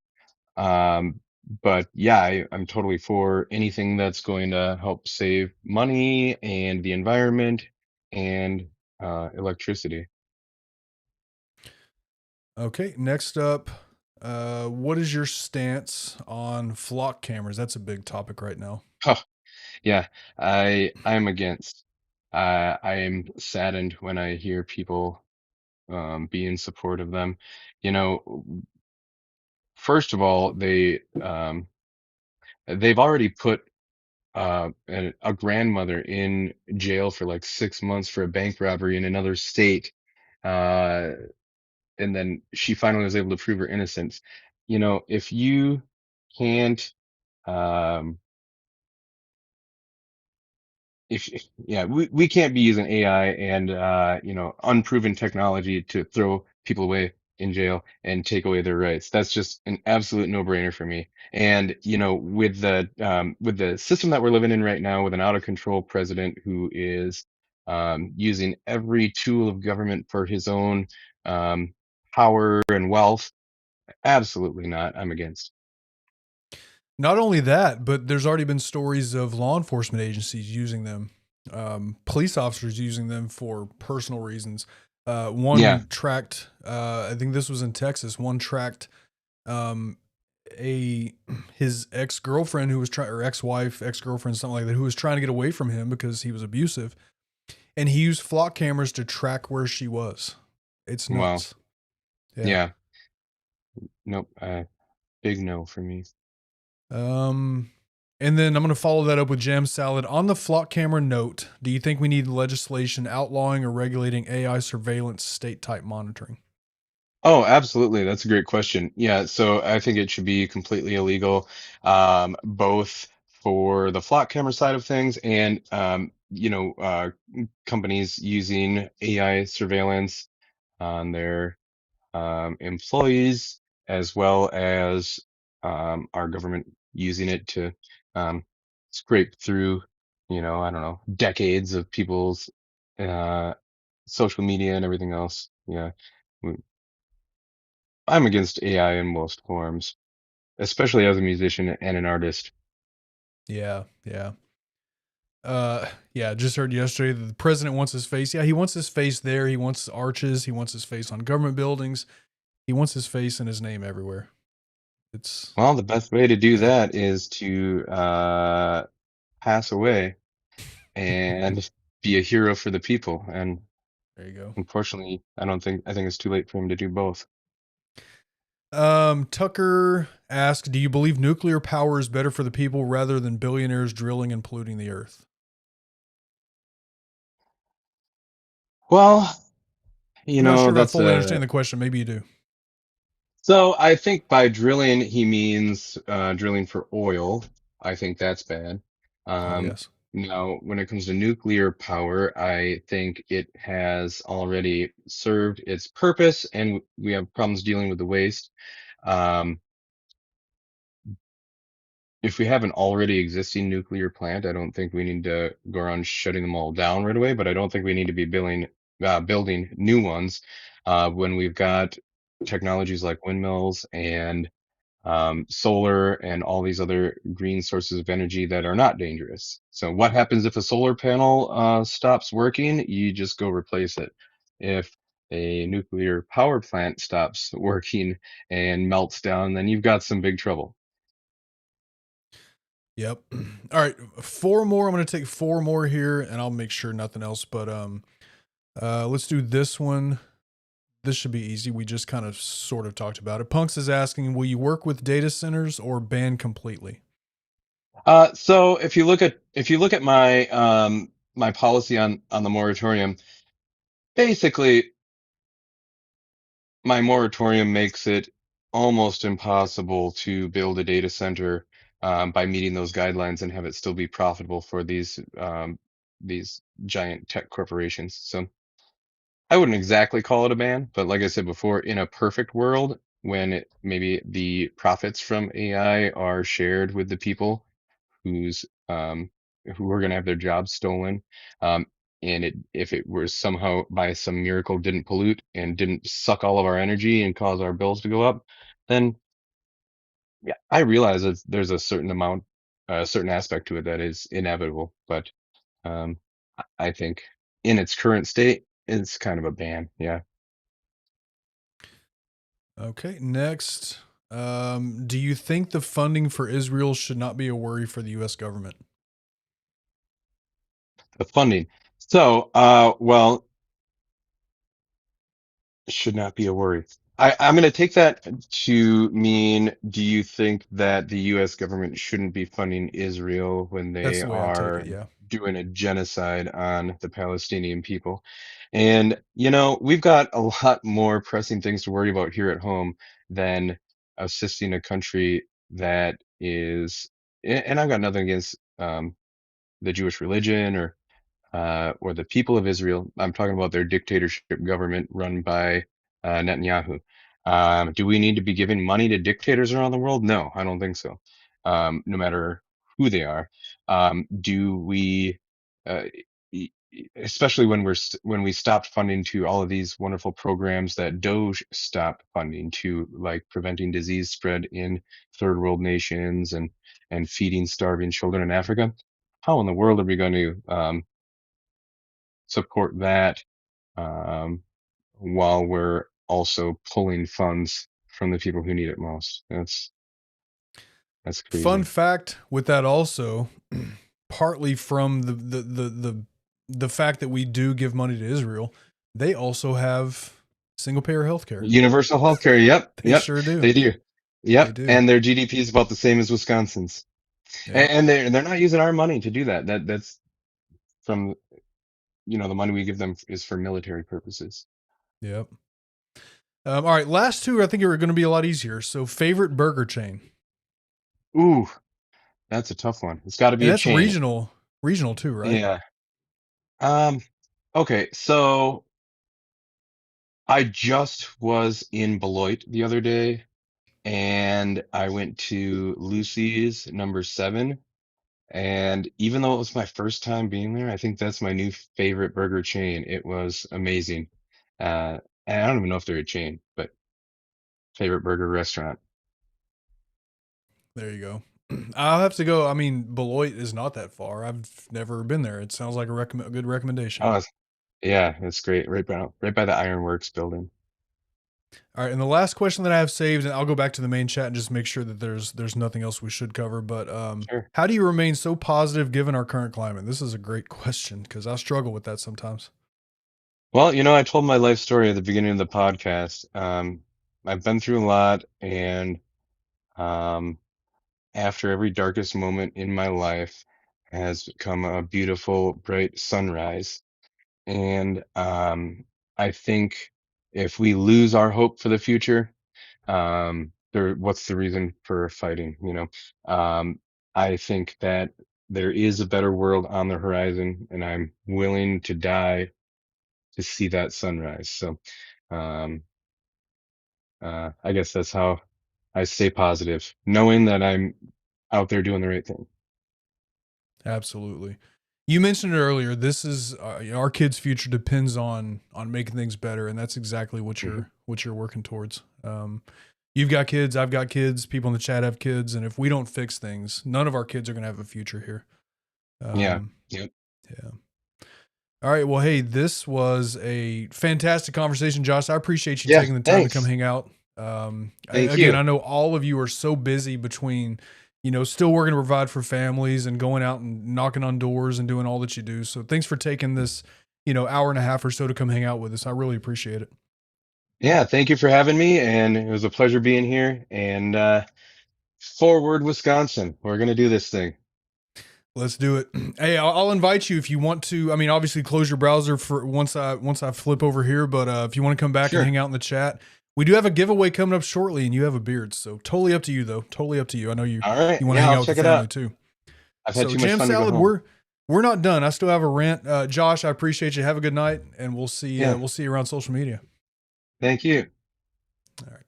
But yeah, I'm totally for anything that's going to help save money and the environment and electricity. Okay, next up, what is your stance on flock cameras? That's a big topic right now. Yeah, I'm against. I am saddened when I hear people be in support of them. First of all, they've already put a grandmother in jail for like 6 months for a bank robbery in another state Uh, and then she finally was able to prove her innocence. If you can't, um, yeah, we can't be using AI and unproven technology to throw people away in jail and take away their rights. That's just an absolute no-brainer for me. And with the system that we're living in right now, with an out of control president who is using every tool of government for his own um, power and wealth, absolutely not. I'm against. Not only that, but there's already been stories of law enforcement agencies using them, police officers using them for personal reasons. Yeah. One tracked, I think this was in Texas. One tracked um, his ex girlfriend who was trying, or ex wife, ex girlfriend, something like that, who was trying to get away from him because he was abusive, and he used flock cameras to track where she was. It's Wow. nuts. Yeah. Nope. Big no for me. And then I'm going to follow that up with jam salad. On the flock camera note, do you think we need legislation outlawing or regulating AI surveillance state type monitoring? Oh, absolutely. That's a great question. Yeah, so I think it should be completely illegal, both for the flock camera side of things and, companies using AI surveillance on their employees, as well as our government using it to um, scrape through, I don't know, decades of people's uh, social media and everything else. Yeah. I'm against AI in most forms, especially as a musician and an artist. Yeah. Yeah. Yeah, just heard yesterday that the president wants his face. Yeah, he wants his face there. He wants arches. He wants his face on government buildings. He wants his face and his name everywhere. It's, Well, the best way to do yeah. that is to pass away and be a hero for the people. And There you go. unfortunately, I think it's too late for him to do both. Tucker asked, do you believe nuclear power is better for the people rather than billionaires drilling and polluting the earth? Well, I'm not sure if I that's fully understand the question. Maybe you do. so I think by drilling, he means drilling for oil. I think that's bad. Oh, Um, yes. Now, when it comes to nuclear power, I think it has already served its purpose, and we have problems dealing with the waste. Um, if we have an already existing nuclear plant, I don't think we need to go around shutting them all down right away, but I don't think we need to be building new ones when we've got technologies like windmills and solar and all these other green sources of energy that are not dangerous. So what happens if a solar panel stops working? You just go replace it. If a nuclear power plant stops working and melts down, then you've got some big trouble. Yep. All right. Four more. I'm going to take four more here and I'll make sure nothing else, but, let's do this one. This should be easy. We just kind of sort of talked about it. Punks is asking, will you work with data centers or ban completely? So if you look at my my policy on the moratorium, basically my moratorium makes it almost impossible to build a data center by meeting those guidelines and have it still be profitable for these giant tech corporations. So I wouldn't exactly call it a ban, but like I said before, in a perfect world, when maybe the profits from AI are shared with the people who's who are going to have their jobs stolen. Um, and if it were somehow by some miracle didn't pollute and didn't suck all of our energy and cause our bills to go up, then yeah, I realize that there's a certain amount, a certain aspect to it that is inevitable. But um, I think in its current state, it's kind of a ban. Yeah. Okay. Next. Do you think the funding for Israel should not be a worry for the U.S. government? The funding. So, well, should not be a worry. I'm going to take that to mean, do you think that the U.S. government shouldn't be funding Israel when That's they the way I take are it. Yeah. doing a genocide on the Palestinian people? And, you know, we've got a lot more pressing things to worry about here at home than assisting a country that is, and I've got nothing against the Jewish religion or the people of Israel. I'm talking about their dictatorship government run by Netanyahu. Do we need to be giving money to dictators around the world? No, I don't think so. No matter who they are. Do we, uh, especially when we stopped funding to all of these wonderful programs that Doge stopped funding to, like preventing disease spread in third world nations and feeding starving children in Africa? How in the world are we going to support that um, while we're also pulling funds from the people who need it most? That's Fun crazy. fact with that also, partly from the fact that we do give money to Israel, they also have single payer healthcare. Universal healthcare. Yep. They Yep. sure do. They do. They Yep. do. And their GDP is about the same as Wisconsin's. Yep. And they're not using our money to do that. That's from, the money we give them is for military purposes. Yep. All right. Last two, I think are going to be a lot easier. So favorite burger chain. Ooh, that's a tough one. It's got to be And a that's chain. regional too, right? Yeah. Okay. So I just was in Beloit the other day and I went to Lucy's number 7. And even though it was my first time being there, I think that's my new favorite burger chain. It was amazing. And I don't even know if they're a chain, but favorite burger restaurant. There you go. I'll have to go. I mean, Beloit is not that far. I've never been there. It sounds like a good recommendation. Oh, yeah, it's great. Right by the Ironworks building. All right, and the last question that I have saved, and I'll go back to the main chat and just make sure that there's nothing else we should cover. But Sure. how do you remain so positive given our current climate? This is a great question because I struggle with that sometimes. Well, I told my life story at the beginning of the podcast. I've been through a lot, and um, after every darkest moment in my life has come a beautiful, bright sunrise. And I think if we lose our hope for the future, what's the reason for fighting? I think that there is a better world on the horizon, and I'm willing to die to see that sunrise. So, um, I guess that's how I stay positive, knowing that I'm out there doing the right thing. Absolutely. You mentioned it earlier. This is our kids' future depends on making things better, and that's exactly what you're working towards. You've got kids, I've got kids, people in the chat have kids, and if we don't fix things, none of our kids are going to have a future here. Yeah. All right. Well, hey, this was a fantastic conversation, Josh. I appreciate you Yeah, taking the time thanks. to come hang out. Thank Again, you. I know all of you are so busy between, still working to provide for families and going out and knocking on doors and doing all that you do. So thanks for taking this, hour and a half or so to come hang out with us. I really appreciate it. Yeah, thank you for having me, and it was a pleasure being here. And forward, Wisconsin. We're gonna do this thing. Let's do it. Hey, I'll invite you if you want to. I mean, obviously close your browser for once I flip over here, but if you want to come back Sure. and hang out in the chat, we do have a giveaway coming up shortly, and you have a beard, so totally up to you though. Totally up to you. I know you. All right. You want to Yeah, hang I'll out check with it the family out. too. I've had So too much Jam fun to go Salad, home. we're not done. I still have a rant. Josh, I appreciate you. Have a good night, and we'll see. Yeah. We'll see you around social media. Thank you. All right.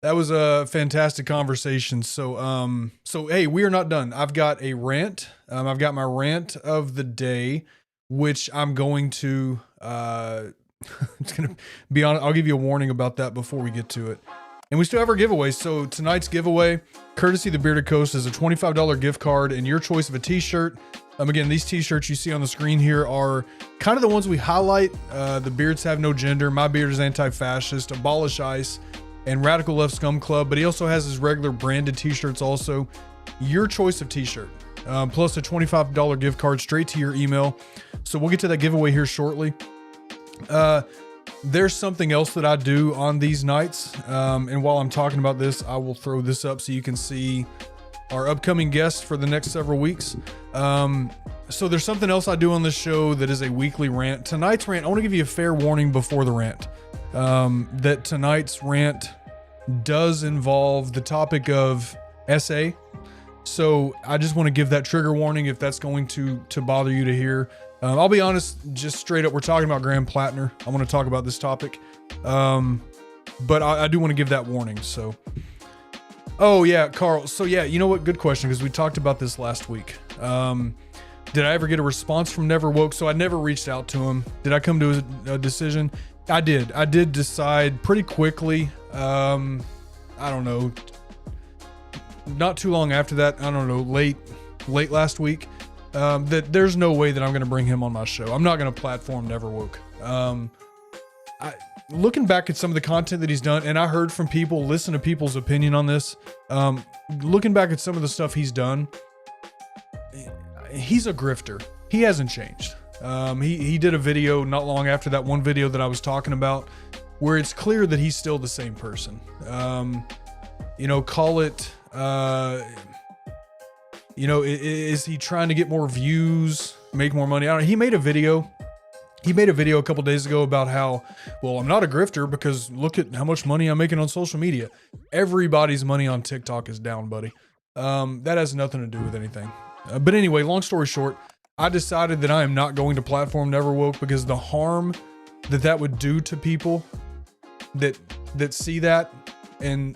That was a fantastic conversation. So, hey, we are not done. I've got a rant. I've got my rant of the day, which I'm going to, it's going to be on. I'll give you a warning about that before we get to it. And we still have our giveaway. So tonight's giveaway, courtesy of the Bearded Coast, is a $25 gift card and your choice of a t-shirt. Again, these t-shirts you see on the screen here are kind of the ones we highlight. The beards have no gender. My beard is anti-fascist, abolish ICE, and Radical Left Scum Club. But he also has his regular branded t-shirts also. Your choice of t-shirt, plus a $25 gift card straight to your email. So we'll get to that giveaway here shortly. there's something else that I do on these nights. And while I'm talking about this, I will throw this up so you can see our upcoming guests for the next several weeks. So there's something else I do on this show that is a weekly rant. Tonight's rant, I want to give you a fair warning before the rant, that tonight's rant does involve the topic of SA. So I just want to give that trigger warning if that's going to bother you to hear. I'll be honest, just straight up, we're talking about Graham Plattner. I want to talk about this topic. But I do want to give that warning. So, oh yeah, Carl. So yeah, you know what? Good question, because we talked about this last week. Did I ever get a response from Never Woke? So I never reached out to him. Did I come to a decision? I did. I did decide pretty quickly. I don't know. Not too long after that, I don't know, late last week, that there's no way that I'm going to bring him on my show. I'm not going to platform Never Woke. Looking back at some of the content that he's done, and I heard from people, listen to people's opinion on this. Looking back at some of the stuff he's done, he's a grifter. He hasn't changed. He did a video not long after that one video that I was talking about, where it's clear that he's still the same person. Call it, is he trying to get more views, make more money? I don't know. He made a video a couple days ago about how, well, I'm not a grifter because look at how much money I'm making on social media. Everybody's money on TikTok is down, buddy. That has nothing to do with anything. But anyway, long story short, I decided that I am not going to platform Never Woke because the harm that would do to people that see that and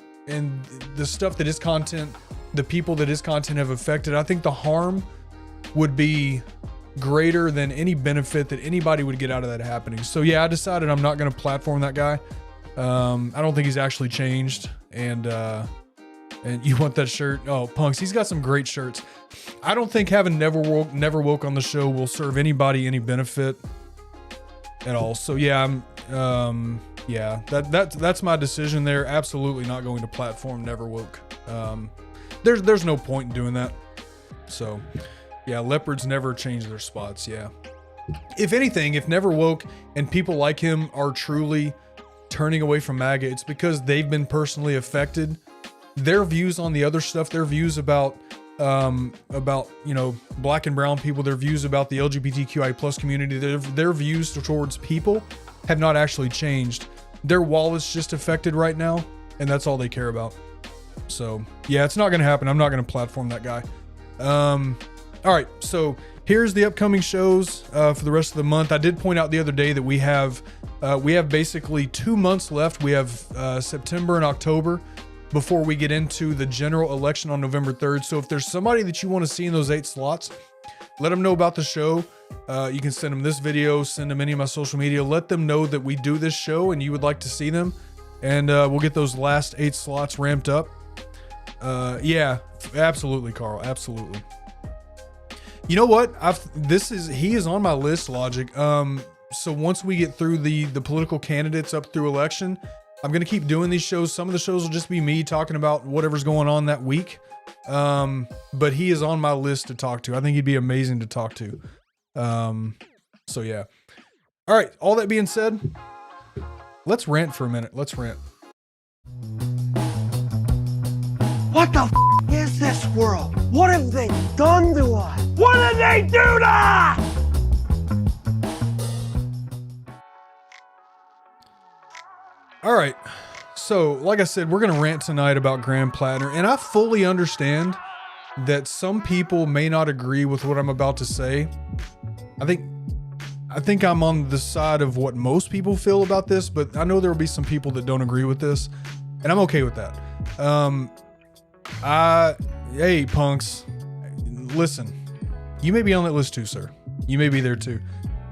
the stuff that his content, the people that his content have affected, I think the harm would be greater than any benefit that anybody would get out of that happening. So yeah, I decided I'm not going to platform that guy. I don't think he's actually changed. And you want that shirt? Oh, Punks, he's got some great shirts. I don't think having Never Woke on the show will serve anybody any benefit at all. So yeah, that's my decision there. Absolutely not going to platform Never Woke. There's no point in doing that. So yeah, leopards never change their spots. Yeah. If anything, if Never Woke and people like him are truly turning away from MAGA, it's because they've been personally affected. Their views on the other stuff, their views about black and brown people, their views about the LGBTQI plus community, their views towards people have not actually changed. Their wallet's just affected right now, and that's all they care about. So yeah, it's not going to happen. I'm not going to platform that guy. All right, so here's the upcoming shows for the rest of the month. I did point out the other day that we have basically 2 months left. We have September and October before we get into the general election on November 3rd. So if there's somebody that you want to see in those 8 slots, let them know about the show. You can send them this video, send them any of my social media. Let them know that we do this show and you would like to see them. And we'll get those last 8 slots ramped up. Yeah, absolutely, Carl. Absolutely. You know what? He is on my list, Logic. So once we get through the political candidates up through election, I'm going to keep doing these shows. Some of the shows will just be me talking about whatever's going on that week. But he is on my list to talk to. I think he'd be amazing to talk to. So yeah. All right. All that being said, let's rant for a minute. Let's rant. What the is this world? What have they done to us? What did they do to us? All right. So, like I said, we're going to rant tonight about Graham Plattner, and I fully understand that some people may not agree with what I'm about to say. I think I'm on the side of what most people feel about this, but I know there will be some people that don't agree with this, and I'm okay with that. Hey, punks, listen, you may be on that list too, sir. You may be there too.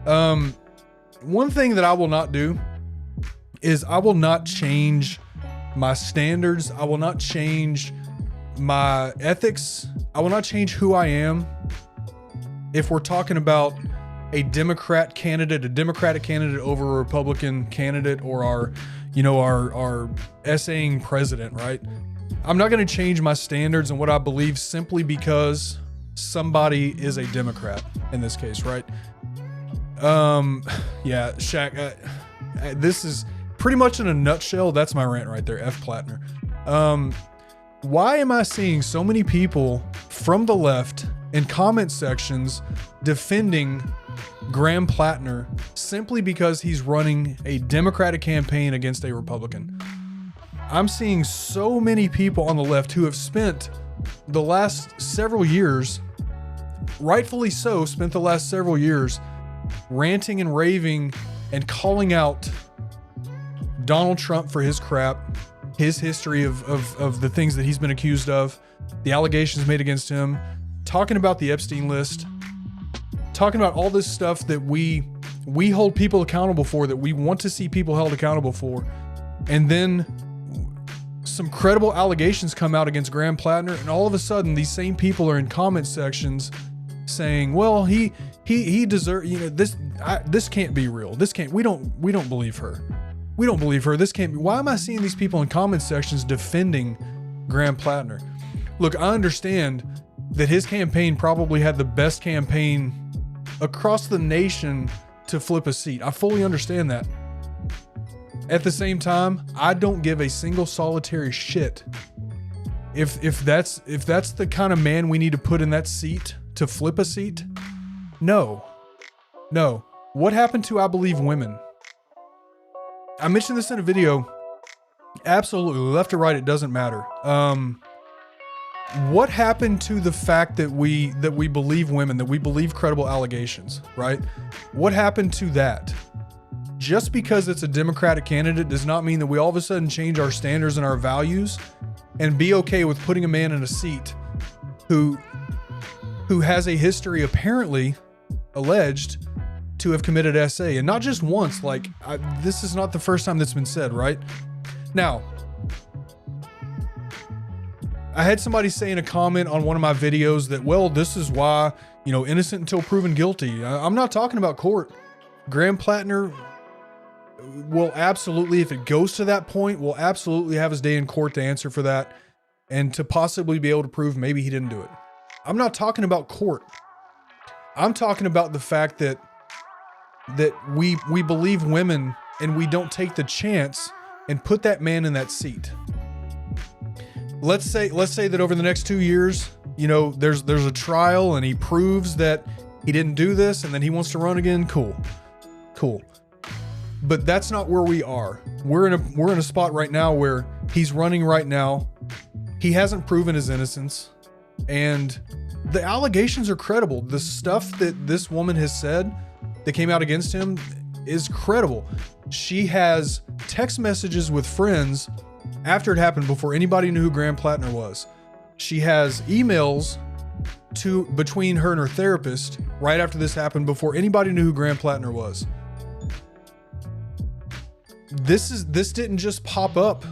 One thing that I will not do is I will not change my standards. I will not change my ethics. I will not change who I am if we're talking about a Democratic candidate over a Republican candidate, or our essaying president, right? I'm not going to change my standards and what I believe simply because somebody is a Democrat in this case, right? Yeah, Shaq, This is pretty much in a nutshell. That's my rant right there. F. Plattner. Why am I seeing so many people from the left in comment sections defending Graham Plattner simply because he's running a Democratic campaign against a Republican? I'm seeing so many people on the left who have spent the last several years, rightfully so, spent the last several years ranting and raving and calling out Donald Trump for his crap, his history of the things that he's been accused of, the allegations made against him, talking about the Epstein list, talking about all this stuff that we hold people accountable for, that we want to see people held accountable for. And then some credible allegations come out against Graham Plattner, and all of a sudden these same people are in comment sections saying, well, he deserves, this can't be real. We don't believe her. We don't believe her. This can't be. Why am I seeing these people in comment sections defending Graham Plattner? Look, I understand that his campaign probably had the best campaign across the nation to flip a seat. I fully understand that. At the same time, I don't give a single solitary shit if that's the kind of man we need to put in that seat to flip a seat. No. What happened to I Believe Women? I mentioned this in a video. Absolutely, left or right, it doesn't matter. What happened to the fact that we believe women, that we believe credible allegations, right? What happened to that? Just because it's a Democratic candidate does not mean that we all of a sudden change our standards and our values and be okay with putting a man in a seat who has a history, apparently alleged, to have committed SA, and not just once. This is not the first time that's been said, right? Now, I had somebody say in a comment on one of my videos that, well, this is why, innocent until proven guilty. I'm not talking about court. Graham Plattner will absolutely, if it goes to that point, will absolutely have his day in court to answer for that and to possibly be able to prove maybe he didn't do it. I'm not talking about court. I'm talking about the fact that we believe women and we don't take the chance and put that man in that seat. Let's say that over the next 2 years, there's a trial and he proves that he didn't do this and then he wants to run again. Cool. But that's not where we are. We're in a spot right now where he's running right now. He hasn't proven his innocence, and the allegations are credible. The stuff that this woman has said that came out against him is credible. She has text messages with friends after it happened, before anybody knew who Graham Plattner was. She has emails between her and her therapist right after this happened, before anybody knew who Graham Plattner was. This didn't just pop up.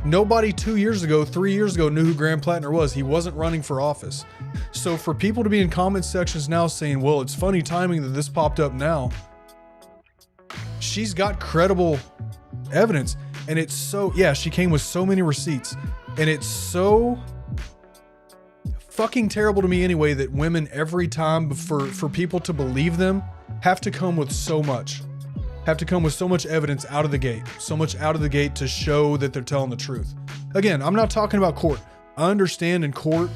Nobody 2 years ago, 3 years ago knew who Graham Plattner was. He wasn't running for office. So for people to be in comment sections now saying, well, it's funny timing that this popped up now, she's got credible evidence. And it's so, yeah, she came with so many receipts. And it's so fucking terrible to me anyway that women, every time for people to believe them, have to come with so much evidence out of the gate, to show that they're telling the truth. Again, I'm not talking about court. I understand in court,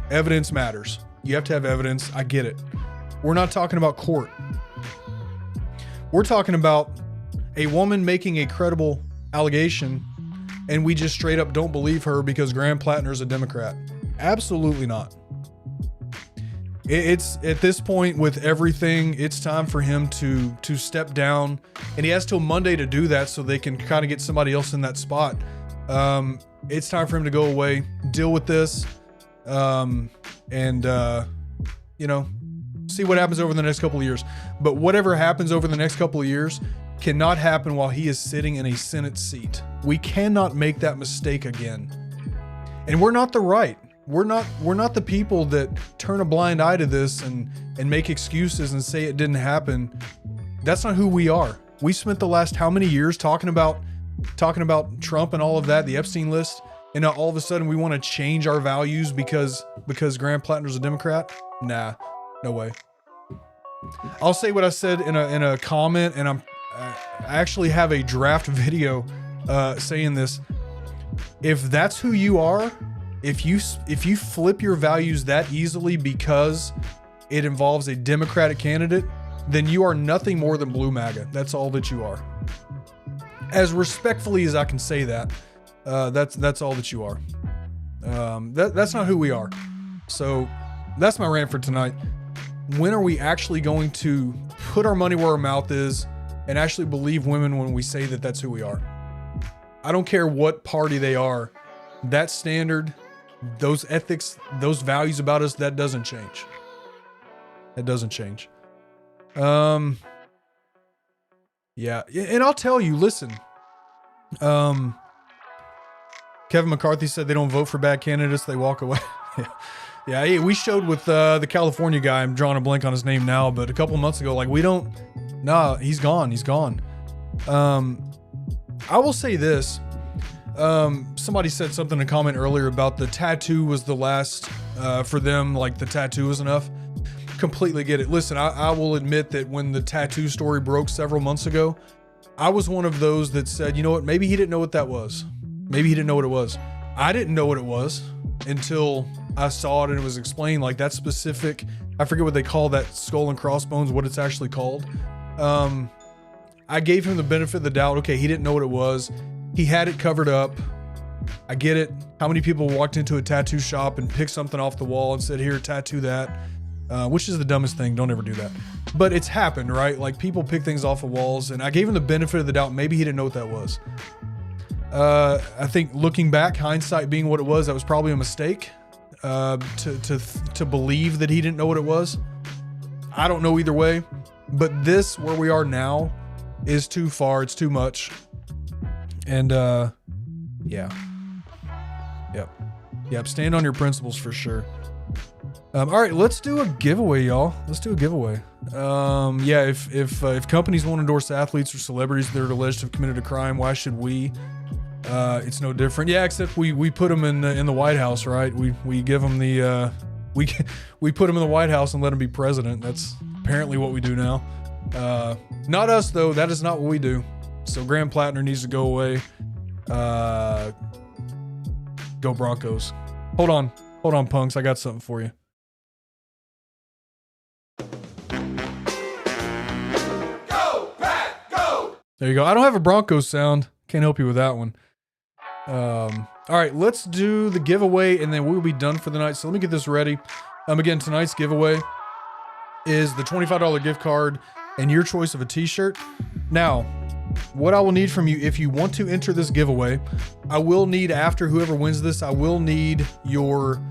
evidence matters. You have to have evidence. I get it. We're not talking about court. We're talking about a woman making a credible allegation and we just straight up don't believe her because Graham Plattner is a Democrat. Absolutely not. It's at this point with everything, it's time for him to step down, and he has till Monday to do that so they can kind of get somebody else in that spot. It's time for him to go away, deal with this, and see what happens over the next couple of years. But whatever happens over the next couple of years cannot happen while he is sitting in a Senate seat. We cannot make that mistake again. And we're not the right. We're not the people that turn a blind eye to this and make excuses and say it didn't happen. That's not who we are. We spent the last how many years talking about Trump and all of that, the Epstein list, and now all of a sudden we want to change our values because Graham Plattner's a Democrat? Nah, no way. I'll say what I said in a comment, and I actually have a draft video saying this. If that's who you are, if you flip your values that easily because it involves a Democratic candidate, then you are nothing more than blue MAGA. That's all that you are. As respectfully as I can say that, that's all that you are. That's not who we are. So that's my rant for tonight. When are we actually going to put our money where our mouth is and actually believe women when we say that that's who we are? I don't care what party they are. That standard, those ethics, those values about us, that doesn't change. It doesn't change. Yeah. And I'll tell you, listen, Kevin McCarthy said they don't vote for bad candidates. They walk away. Yeah. We showed with the California guy. I'm drawing a blank on his name now, but a couple months ago, like he's gone. He's gone. I will say this. Somebody said something in a comment earlier about the tattoo was the last, for them, like the tattoo was enough. Completely get it. Listen, I will admit that when the tattoo story broke several months ago, I was one of those that said, you know what, maybe he didn't know what that was. Maybe he didn't know what it was. I didn't know what it was until I saw it and it was explained, like that specific, I forget what they call that, skull and crossbones, what it's actually called. I gave him the benefit of the doubt. Okay, he didn't know what it was. He had it covered up. I get it. How many people walked into a tattoo shop and picked something off the wall and said, here, tattoo that, which is the dumbest thing. Don't ever do that. But it's happened, right? Like people pick things off of walls, and I gave him the benefit of the doubt. Maybe he didn't know what that was. I think looking back, hindsight being what it was, that was probably a mistake to believe that he didn't know what it was. I don't know either way, but this, where we are now, is too far. It's too much. And yeah. Yep. Stand on your principles for sure. All right, let's do a giveaway, y'all. Let's do a giveaway. Yeah, if companies won't endorse athletes or celebrities that are alleged to have committed a crime, why should we? It's no different. Yeah, except we put them in the White House, right? We give them the we put them in the White House and let them be president. That's apparently what we do now. Not us though. That is not what we do. So Graham Plattner needs to go away. Go Broncos. Hold on, punks. I got something for you. Go, Pat, go! There you go. I don't have a Broncos sound. Can't help you with that one. All right, let's do the giveaway and then we'll be done for the night. So let me get this ready. Again, tonight's giveaway is the $25 gift card and your choice of a t-shirt. Now, what I will need from you, if you want to enter this giveaway, I will need, after whoever wins this, I will need your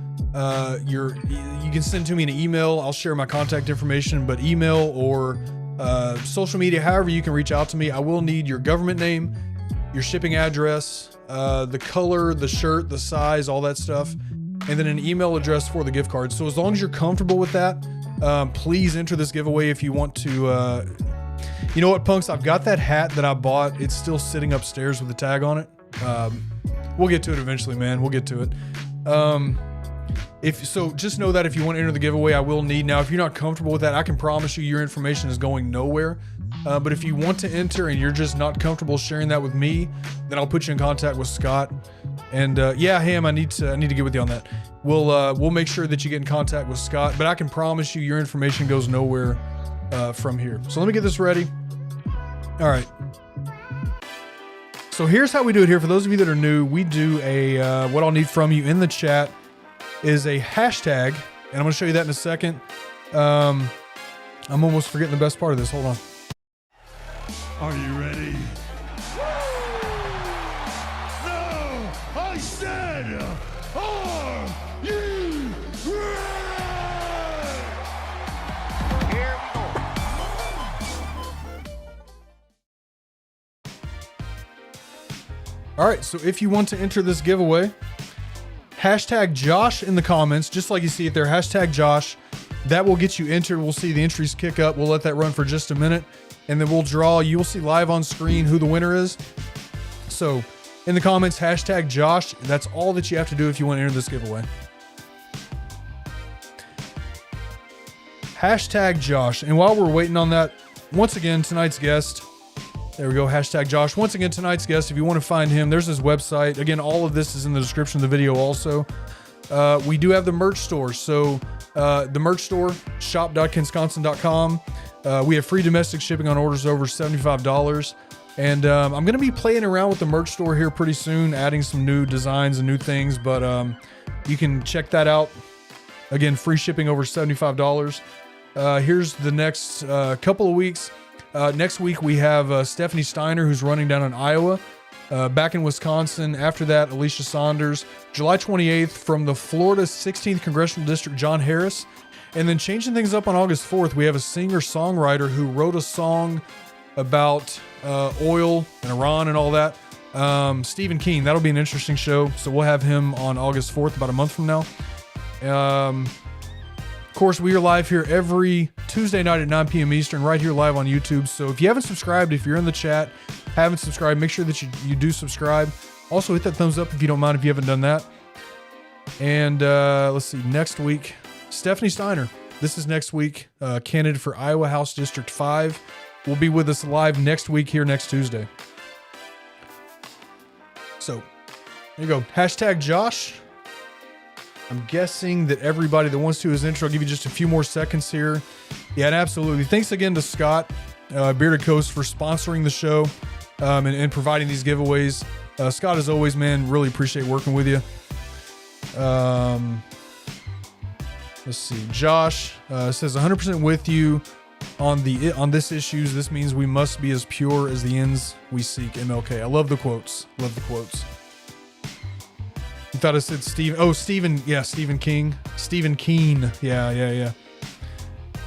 you can send to me an email. I'll share my contact information, but email or social media, however you can reach out to me. I will need your government name, your shipping address, the color, the shirt, the size, all that stuff, and then an email address for the gift card. So as long as you're comfortable with that, please enter this giveaway if you want to. You know what, punks? I've got that hat that I bought. It's still sitting upstairs with the tag on it. We'll get to it eventually, man. We'll get to it. Just know that if you want to enter the giveaway, I will need. Now, if you're not comfortable with that, I can promise you your information is going nowhere. But if you want to enter and you're just not comfortable sharing that with me, then I'll put you in contact with Scott. And yeah, Ham, I need to get with you on that. We'll make sure that you get in contact with Scott. But I can promise you your information goes nowhere from here. So let me get this ready. All right. So here's how we do it here. For those of you that are new, we do a what I'll need from you in the chat is a hashtag, and I'm going to show you that in a second. I'm almost forgetting the best part of this. Hold on. Are you ready? No, I said, are you ready? Here we go. All right, so if you want to enter this giveaway, hashtag Josh in the comments, just like you see it there, hashtag Josh. That will get you entered. We'll see the entries kick up. We'll let that run for just a minute, and then we'll draw. You'll see live on screen who the winner is. So in the comments, hashtag Josh. That's all that you have to do if you want to enter this giveaway. Hashtag Josh. And while we're waiting on that, once again, tonight's guest There we go. Hashtag Josh. Once again, tonight's guest, if you want to find him, there's his website. Again, all of this is in the description of the video also. We do have the merch store. So the merch store, shop.kinsconsin.com. We have free domestic shipping on orders over $75. And I'm going to be playing around with the merch store here pretty soon, adding some new designs and new things. But you can check that out. Again, free shipping over $75. Here's the next couple of weeks. Next week, we have Stephanie Steiner, who's running down in Iowa. Back in Wisconsin. After that, Alicia Saunders. July 28th from the Florida 16th Congressional District, John Harris. And then changing things up on August 4th, we have a singer-songwriter who wrote a song about oil and Iran and all that. Stephen Keen. That'll be an interesting show. So we'll have him on August 4th, about a month from now. Of course, we are live here every Tuesday night at 9 p.m. Eastern, right here live on YouTube. So if you haven't subscribed, if you're in the chat, haven't subscribed, make sure that you do subscribe. Also, hit that thumbs up if you don't mind, if you haven't done that. And let's see, next week, Stephanie Steiner. This is next week, candidate for Iowa House District 5. Will be with us live next week here next Tuesday. So, there you go. Hashtag Josh. I'm guessing that everybody that wants to his intro, I'll give you just a few more seconds here. Yeah, and absolutely. Thanks again to Scott, Bearded Coast, for sponsoring the show and providing these giveaways. Scott, as always, man, really appreciate working with you. Let's see. Josh says 100% with you on this issues. This means we must be as pure as the ends we seek. MLK. I love the quotes. Love the quotes. You thought I said Steve. Oh, Stephen. Yeah, Stephen King. Stephen Keen. Yeah.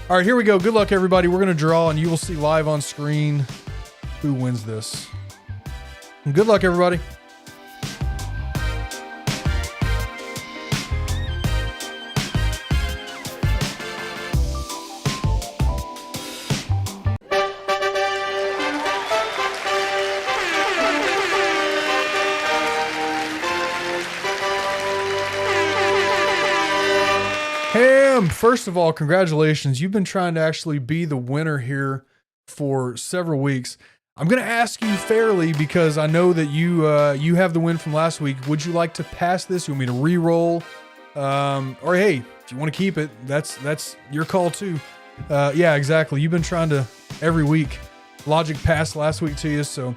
All right, here we go. Good luck, everybody. We're going to draw, and you will see live on screen who wins this. And good luck, everybody. First of all, congratulations. You've been trying to actually be the winner here for several weeks. I'm going to ask you fairly because I know that you have the win from last week. Would you like to pass this? You want me to re-roll? Or hey, if you want to keep it, that's your call too. Yeah, exactly. You've been trying to every week. Logic passed last week to you, so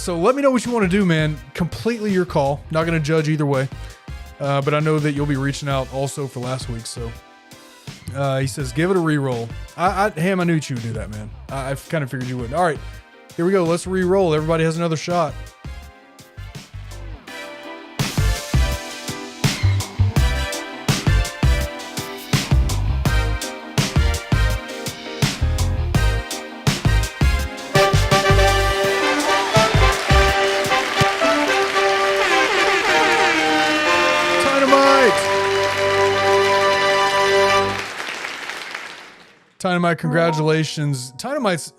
let me know what you want to do, man. Completely your call. Not going to judge either way. But I know that you'll be reaching out also for last week. So he says, give it a re-roll. Ham, I knew you would do that, man. I kind of figured you would. All right, here we go. Let's re-roll. Everybody has another shot. Dynamite, congratulations.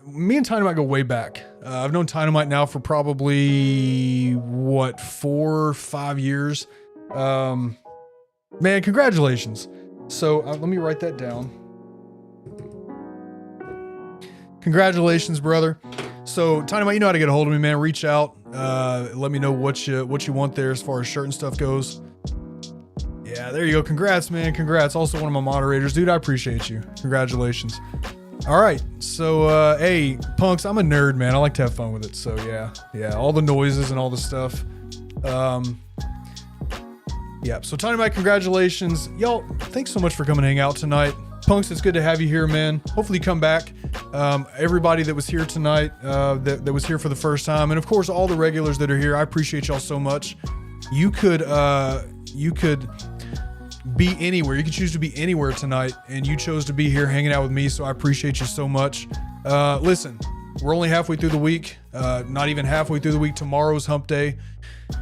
Me and Dynamite go way back. I've known Dynamite now for probably, 4 or 5 years. Man, congratulations. So let me write that down. Congratulations, brother. So Dynamite, you know how to get a hold of me, man. Reach out. Let me know what you want there as far as shirt and stuff goes. Yeah, there you go. Congrats, man. Congrats. Also one of my moderators. Dude, I appreciate you. Congratulations. All right. So, hey, punks, I'm a nerd, man. I like to have fun with it. So, yeah. All the noises and all the stuff. Yeah. So, Tiny Mike, congratulations. Y'all, thanks so much for coming and hang out tonight. Punks, it's good to have you here, man. Hopefully you come back. Everybody that was here tonight, that was here for the first time. And, of course, all the regulars that are here. I appreciate y'all so much. You could be anywhere. You could choose to be anywhere tonight, and you chose to be here hanging out with me, so I appreciate you so much. Listen, we're only halfway through the week, not even halfway through the week. Tomorrow's hump day.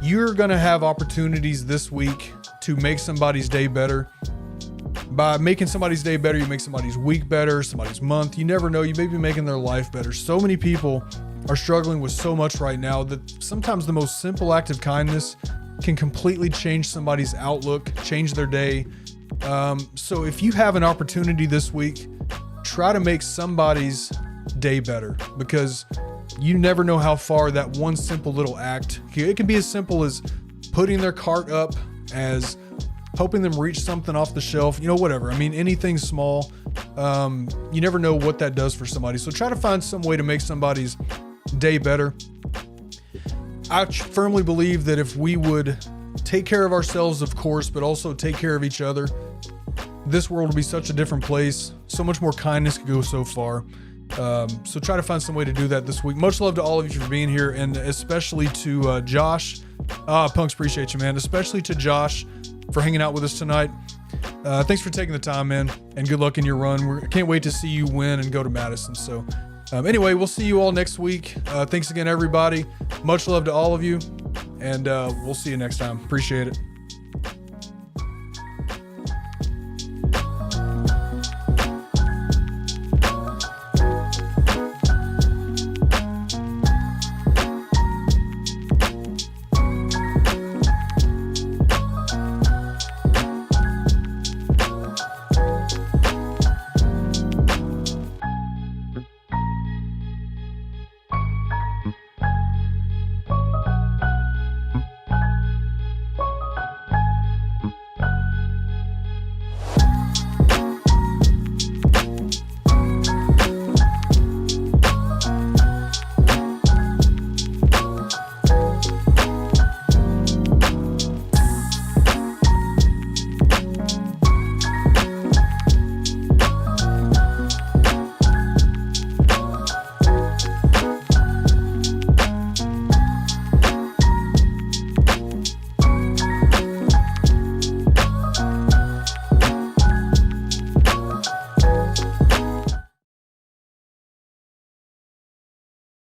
You're gonna have opportunities this week to make somebody's day better. By making somebody's day better, you make somebody's week better, somebody's month. You never know, you may be making their life better. So many people are struggling with so much right now that sometimes the most simple act of kindness can completely change somebody's outlook, change their day. So if you have an opportunity this week, try to make somebody's day better, because you never know how far that one simple little act, it can be as simple as putting their cart up, as helping them reach something off the shelf, whatever. I mean, anything small, you never know what that does for somebody. So try to find some way to make somebody's day better. I firmly believe that if we would take care of ourselves, of course, but also take care of each other, this world would be such a different place. So much more kindness could go so far. So try to find some way to do that this week. Much love to all of you for being here, and especially to Josh. Punks, appreciate you, man. Especially to Josh for hanging out with us tonight. Thanks for taking the time, man, and good luck in your run. Can't wait to see you win and go to Madison. So anyway, we'll see you all next week. Thanks again, everybody. Much love to all of you, and we'll see you next time. Appreciate it.